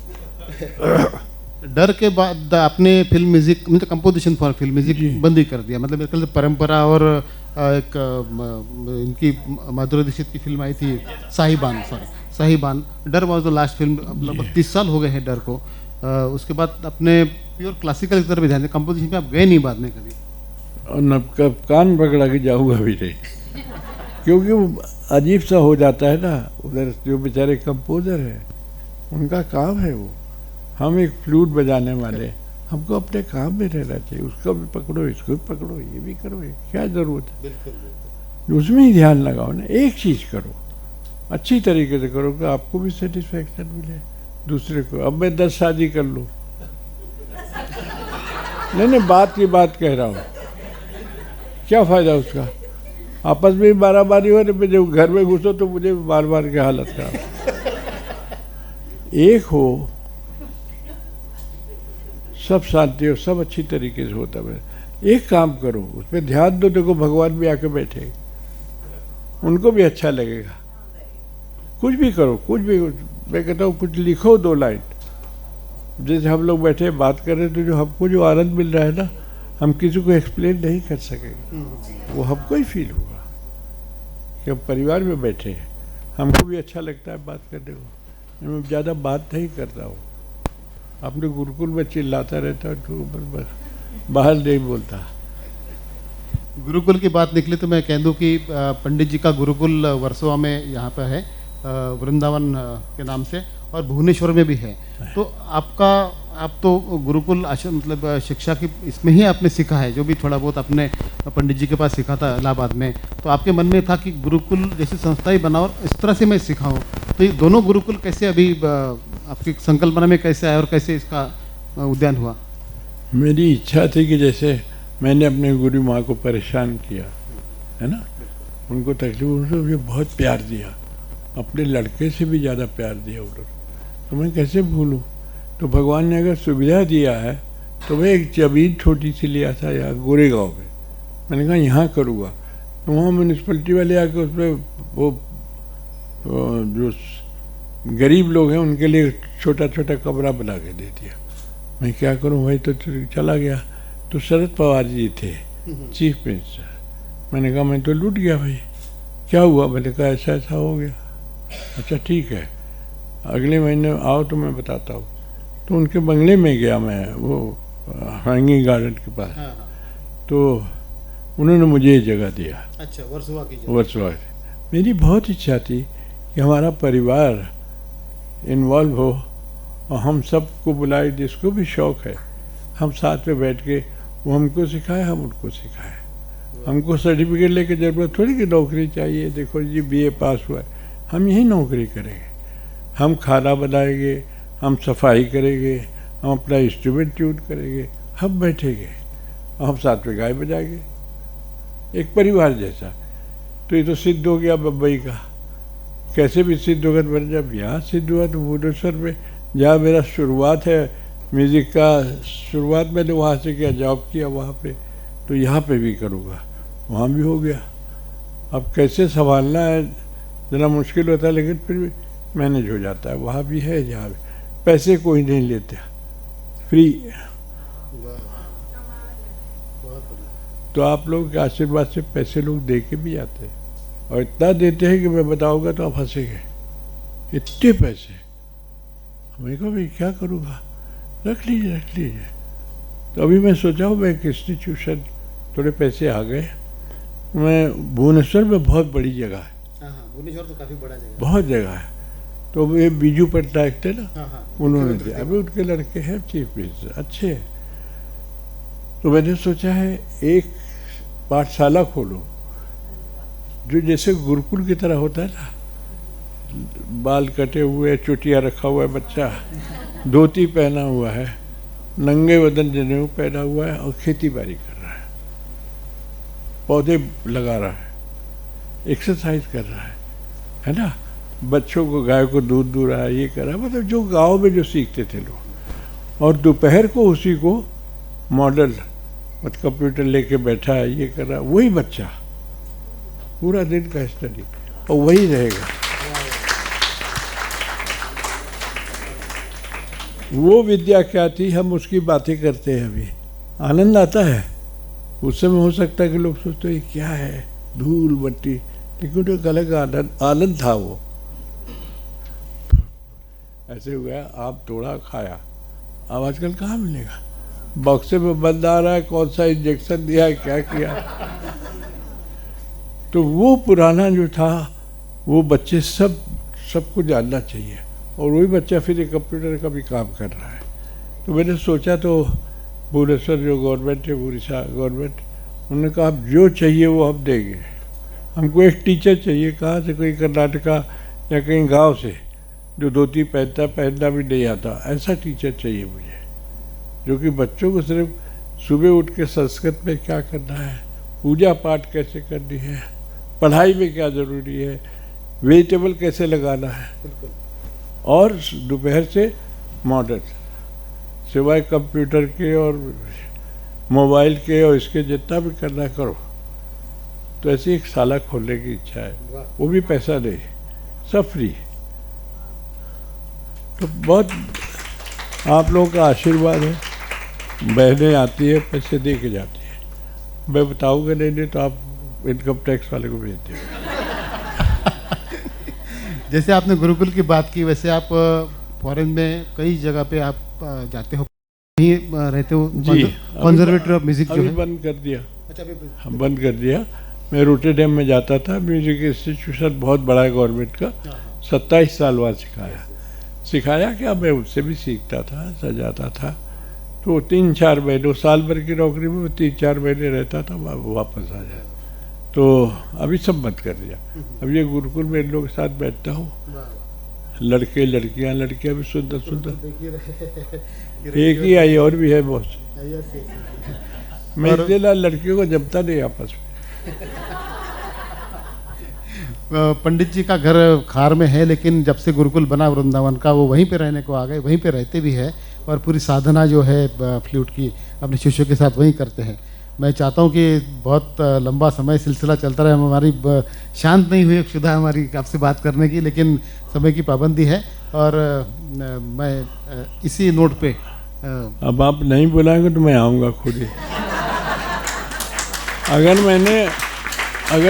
[SPEAKER 1] डर के बाद आपने फिल्म म्यूजिक, मतलब कंपोजिशन फॉर फिल्म म्यूजिक बंद ही कर दिया, मतलब मेरे ख्याल से परंपरा और एक इनकी माधुरी दीक्षित की फिल्म आई थी साहिबान, डर वॉज द लास्ट फिल्म, लगभग 30 साल हो गए हैं डर को। उसके बाद अपने प्योर क्लासिकल की तरफ ध्यान, कंपोजिशन पे आप गए नहीं बाद में कभी?
[SPEAKER 2] और न कब कान पकड़ा के जाऊँगा भी नहीं, क्योंकि वो अजीब सा हो जाता है ना। उधर जो बेचारे कंपोजर है उनका काम है वो, हम एक फ्लूट बजाने वाले, हमको अपने काम में रहना चाहिए। उसको भी पकड़ो, इसको भी पकड़ो, ये भी करो, ये क्या ज़रूरत है? उसमें ही ध्यान लगाओ ना, एक चीज़ करो, अच्छी तरीके से करो कि आपको भी सेटिस्फैक्शन मिले, दूसरे को। अब मैं 10 शादी कर लूँ, नहीं बात की बात कह रहा हूँ, क्या फ़ायदा उसका? आपस में ही मारामारी हो रही, जब घर में घुसो तो मुझे बार बार की हालत खराब। एक हो, सब शांति हो, सब अच्छी तरीके से होता है। एक काम करो, उस पर ध्यान दो, देखो भगवान भी आके बैठे, उनको भी अच्छा लगेगा। कुछ भी करो, कुछ भी, मैं कहता हूँ कुछ लिखो 2 लाइन। जैसे हम लोग बैठे बात कर रहे, तो जो हमको जो आनंद मिल रहा है ना, हम किसी को एक्सप्लेन नहीं कर सकेंगे, वो हमको ही फील होगा कि हम परिवार में बैठे हैं। हमको भी अच्छा लगता है बात करने को। मैं ज़्यादा बात नहीं करता हूँ, अपने गुरुकुल में चिल्लाता रहता हूँ, तो बस बाहर नहीं बोलता।
[SPEAKER 1] गुरुकुल की बात निकली तो मैं कह दूं कि पंडित जी का गुरुकुल वर्सोवा में यहाँ पे है, वृंदावन के नाम से, और भुवनेश्वर में भी है। तो आप तो गुरुकुल आश्रम मतलब शिक्षा की इसमें ही आपने सीखा है, जो भी थोड़ा बहुत आपने पंडित जी के पास सीखा था इलाहाबाद में, तो आपके मन में था कि गुरुकुल जैसी संस्था ही बनाओ और इस तरह से मैं सिखाऊं। तो ये दोनों गुरुकुल कैसे अभी आपकी संकल्पना में कैसे आया और कैसे इसका उद्यान हुआ?
[SPEAKER 2] मेरी इच्छा थी कि जैसे मैंने अपने गुरु माँ को परेशान किया है ना, उनको तकलीफ, उन्होंने मुझे बहुत प्यार दिया, अपने लड़के से भी ज़्यादा प्यार दिया उन्होंने, तो मैं कैसे भूलूं? तो भगवान ने अगर सुविधा दिया है, तो मैं एक ज़मीन छोटी सी लिया था यहाँ गोरेगांव में, मैंने कहा यहाँ करूँगा। तो वहाँ म्यूनसिपलिटी वाले आके उसमें वो जो गरीब लोग हैं उनके लिए छोटा छोटा कमरा बना के दे दिया। मैं क्या करूँ भाई, तो चला गया। तो शरद पवार जी थे चीफ मिनिस्टर, मैंने कहा मैं तो लूट गया भाई, क्या हुआ? मैंने कहा ऐसा ऐसा हो गया। अच्छा ठीक है, अगले महीने आओ तो मैं बताता हूँ। तो उनके बंगले में गया मैं, वो हैंगिंग गार्डन के पास। तो उन्होंने मुझे ये जगह दिया।
[SPEAKER 1] अच्छा, वर्सोवा की जगह।
[SPEAKER 2] वर्सोवा। मेरी बहुत इच्छा थी कि हमारा परिवार इन्वॉल्व हो और हम सबको बुलाए, जिसको भी शौक़ है, हम साथ में बैठ के, वो हमको सिखाए, हम उनको सिखाए। हमको सर्टिफिकेट लेके ज़रूरत थोड़ी कि नौकरी चाहिए, देखो जी BA पास हुआ है, हम यही नौकरी करेंगे, हम खाना बनाएंगे, हम सफाई करेंगे, हम अपना इंस्ट्रूमेंट ट्यून करेंगे, हम बैठेंगे और हम साथ में गाय बजाएंगे, एक परिवार जैसा। तो ये तो सिद्ध हो गया बम्बई का, कैसे भी सिद्ध होगा। मैंने जब यहाँ सिद्ध हुआ तो भुवनेश्वर में, जहाँ मेरा शुरुआत है म्यूज़िक का, शुरुआत मैंने वहाँ से किया, जॉब किया वहाँ पे, तो यहाँ पे भी करूँगा, वहाँ भी हो गया। अब कैसे संभालना है ज़रा मुश्किल होता है, लेकिन फिर भी मैनेज हो जाता है। वहाँ भी है, जहाँ भी पैसे कोई नहीं लेते, फ्री। तो आप लोगों के आशीर्वाद से पैसे लोग दे के भी आते हैं, और इतना देते हैं कि मैं बताऊँगा तो आप हंसेंगे, इतने पैसे। मैं कहा भाई क्या करूँगा, रख लीजिए रख लीजिए। तो अभी मैं सोचा हूँ मैं एक इंस्टीट्यूशन, थोड़े पैसे आ गए, मैं भुवनेश्वर में बहुत बड़ी जगह है।
[SPEAKER 1] भुवनेश्वर तो काफ़ी बड़ा जगह,
[SPEAKER 2] बहुत जगह है। तो ये बीजू पटनायक थे ना, उन्होंने दिया, अभी उनके लड़के हैं चीफ मिनिस्टर, अच्छे हैं। तो मैंने सोचा है एक पाठशाला खोलो, जो जैसे गुरुकुल की तरह होता है ना, बाल कटे हुए, चुटिया रखा हुआ है बच्चा, धोती पहना हुआ है, नंगे बदन जनेऊ पहना हुआ है, और खेती बाड़ी कर रहा है, पौधे लगा रहा है, एक्सरसाइज कर रहा है ना, बच्चों को, गाय को दूध दू रहा है, ये कर रहा है, मतलब जो गांव में जो सीखते थे लोग। और दोपहर को उसी को मॉडल, मतलब कंप्यूटर लेके बैठा है, ये कर रहा है, वही बच्चा पूरा दिन का स्टडी, और वही रहेगा। वो विद्या क्या थी, हम उसकी बातें करते हैं, अभी आनंद आता है। उस समय हो सकता है कि लोग सोचते हैं क्या है, धूल मट्टी, लेकिन तो अलग आनंद था वो। ऐसे हुआ, आप तोड़ा खाया, अब आजकल कहाँ मिलेगा, बॉक्से में बंद आ रहा है, कौन सा इंजेक्शन दिया है, क्या किया। तो वो पुराना जो था वो बच्चे सबको जानना चाहिए, और वही बच्चा फिर एक कंप्यूटर का भी काम कर रहा है। तो मैंने सोचा, तो भुवनेश्वर जो गवर्नमेंट है, उड़ीसा गवर्नमेंट, उन्होंने कहा अब जो चाहिए वो हम देंगे, हमको एक टीचर चाहिए। कहाँ से? कोई कर्नाटका या कहीं गांव से, जो धोती पहनना भी नहीं आता, ऐसा टीचर चाहिए मुझे, जो कि बच्चों को सिर्फ सुबह उठ के संस्कृत में क्या करना है, पूजा पाठ कैसे करनी है, पढ़ाई में क्या ज़रूरी है, वेजिटेबल कैसे लगाना है, और दोपहर से मॉडर्न, सिवाय कंप्यूटर के और मोबाइल के और इसके जितना भी करना करो। तो ऐसी एक शाला खोलने की इच्छा है, वो भी पैसा नहीं, सब फ्री। तो बहुत आप लोगों का आशीर्वाद है, बहनें आती है, पैसे दे के जाती है। मैं बताऊंगा नहीं तो आप इनकम टैक्स वाले को भेज दें।
[SPEAKER 1] जैसे आपने गुरुकुल की बात की, वैसे आप फॉरेन में कई जगह पे आप जाते हो, कहीं रहते हो?
[SPEAKER 2] जी,
[SPEAKER 1] कंजर्वेटर ऑफ म्यूजिक जो
[SPEAKER 2] अभी
[SPEAKER 1] है।
[SPEAKER 2] बंद कर दिया।
[SPEAKER 1] अच्छा, अभी
[SPEAKER 2] हम बंद कर दिया। मैं रोटरडैम में जाता था, म्यूजिक इंस्टीट्यूशन बहुत बड़ा है गवर्नमेंट का, 27 साल वहाँ सिखाया क्या, मैं उनसे भी सीखता था, सजाता था। तो 3-4 महीने, साल भर की नौकरी में 3-4 महीने रहता था, वापस आ जाए। तो अभी सब बंद कर दिया। अब ये गुरुकुल में इन लोगों के साथ बैठता हूँ, लड़के लड़कियाँ भी सुंदर एक ही आई, और भी है बहुत। मैं इसलिए लड़कियों को जमता नहीं आपस में।
[SPEAKER 1] पंडित जी का घर खार में है, लेकिन जब से गुरुकुल बना वृंदावन का, वो वहीं पे रहने को आ गए, वहीं पे रहते भी है, और पूरी साधना जो है फ्लूट की अपने शिष्यों के साथ वहीं करते हैं। मैं चाहता हूँ कि बहुत लंबा समय सिलसिला चलता रहे, हमारी शांत नहीं हुई शुदा हमारी आपसे बात करने की, लेकिन समय की पाबंदी है, और मैं इसी नोट पे
[SPEAKER 2] अब आप नहीं बुलाएंगे तो मैं आऊँगा खुद ही। अगर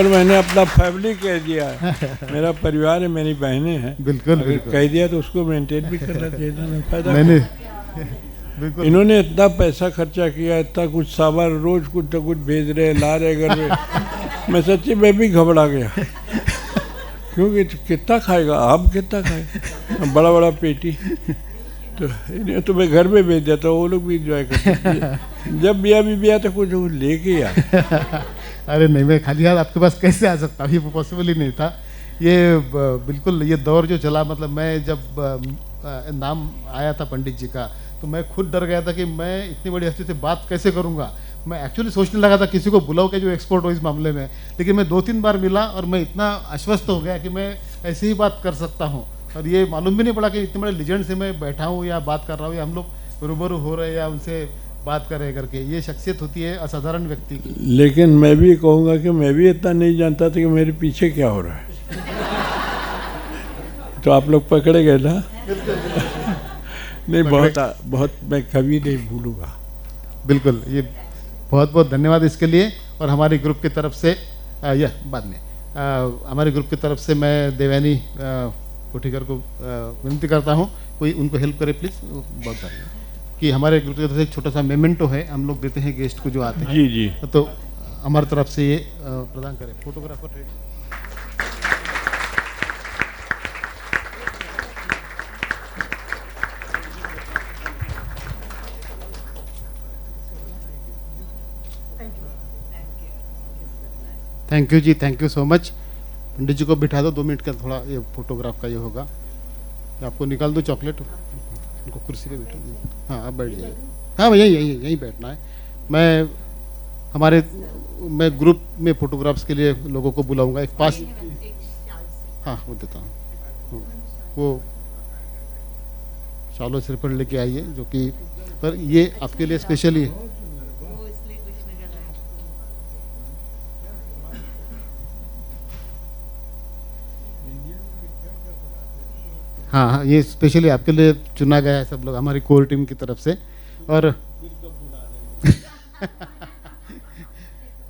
[SPEAKER 2] मैंने अपना फैमिली कह दिया है, मेरा परिवार है, मेरी बहनें हैं,
[SPEAKER 1] बिल्कुल
[SPEAKER 2] कह दिया तो उसको मेंटेन भी करना चाहिए ना, फायदा।
[SPEAKER 1] मैंने बिल्कुल,
[SPEAKER 2] इन्होंने इतना पैसा खर्चा किया, इतना कुछ सामान, रोज कुछ न कुछ भेज रहे, ला रहे घर में। मैं सच्ची मैं भी घबरा गया, क्योंकि कितना खाएगा, हम कितना खाए, बड़ा बड़ा पेटी। तो इन्हें तो मैं घर में भेज देता हूँ, वो लोग भी इंजॉय करते हैं। जब बिया भी आया तो कुछ लेके आ।
[SPEAKER 1] अरे नहीं, मैं खाली हाथ आपके पास कैसे आ सकता हूँ, ये पॉसिबल ही नहीं था। ये बिल्कुल ये दौर जो चला, मतलब मैं जब नाम आया था पंडित जी का, तो मैं खुद डर गया था कि मैं इतनी बड़ी हस्ती से बात कैसे करूँगा। मैं एक्चुअली सोचने लगा था किसी को बुलाओ के जो एक्सपर्ट हो इस मामले में, लेकिन मैं 2-3 बार मिला और मैं इतना आश्वस्त हो गया कि मैं ऐसे ही बात कर सकता हूँ, और ये मालूम भी नहीं पड़ा कि इतने बड़े लीजेंड से मैं बैठा हूँ या बात कर रहा हूँ, या हम लोग रूबरू हो रहे हैं या उनसे बात कर रहे करके। ये शख्सियत होती है असाधारण व्यक्ति की।
[SPEAKER 2] लेकिन मैं भी कहूँगा कि मैं भी इतना नहीं जानता था कि मेरे पीछे क्या हो रहा है। तो आप लोग पकड़े गए ना। नहीं, बहुत मैं कभी नहीं भूलूंगा।
[SPEAKER 1] बिल्कुल, ये बहुत बहुत धन्यवाद इसके लिए। और हमारी ग्रुप की तरफ से यह बाद में हमारे ग्रुप की तरफ से मैं देवयानी कोठीकर को विनती करता हूँ, कोई उनको हेल्प करे प्लीज़। बहुत धन्यवाद कि हमारे ग्रुप की तरफ से एक छोटा सा मेमेंटो है, हम लोग देते हैं गेस्ट को जो आते हैं।
[SPEAKER 2] जी जी,
[SPEAKER 1] तो हमारी तरफ से ये प्रदान करें। Photographer ready. थैंक यू जी, thank you so much. Pandit ji को बिठा दो, 2 मिनट का थोड़ा ये फोटोग्राफ का ये होगा। आपको निकाल दो चॉकलेट, उनको कुर्सी पे बिठा दो। हाँ, आप बैठ जाइए। हाँ भैया, यहीं बैठना है। मैं ग्रुप में फोटोग्राफ्स के लिए लोगों को बुलाऊंगा। एक पास, हाँ वो देता हूँ, वो शालो सिर पर लेके आइए, जो कि पर ये आपके लिए स्पेशली है। हाँ हाँ, ये स्पेशली आपके लिए चुना गया है सब लोग, हमारी कोर टीम की तरफ से। और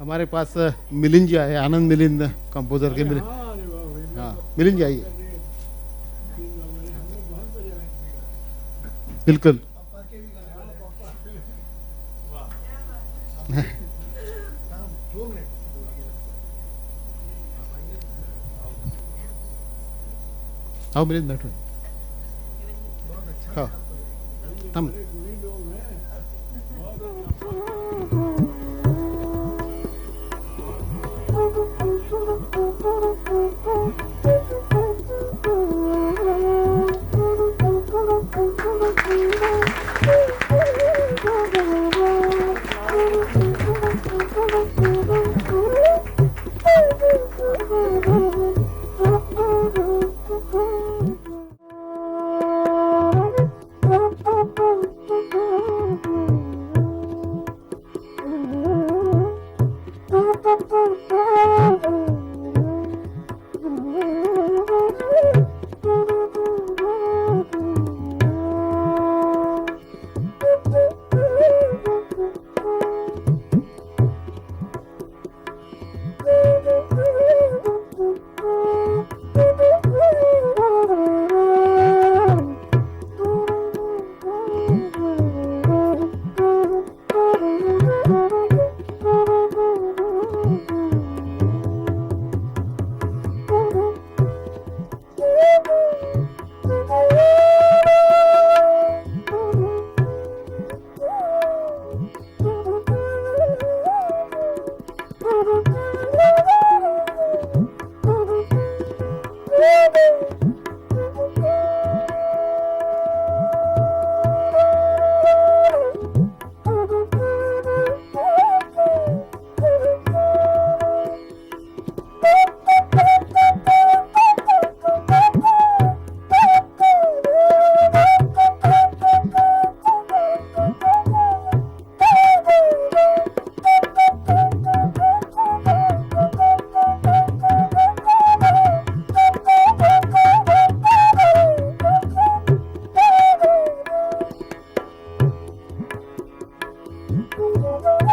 [SPEAKER 1] हमारे पास मिलिंद जी आए, आनंद मिलिंद, कंपोजर के मिलिंद। हाँ मिलिंद जी आइए। बिल्कुल आओ मेरे बैठो। हाँ हम
[SPEAKER 4] Thank you.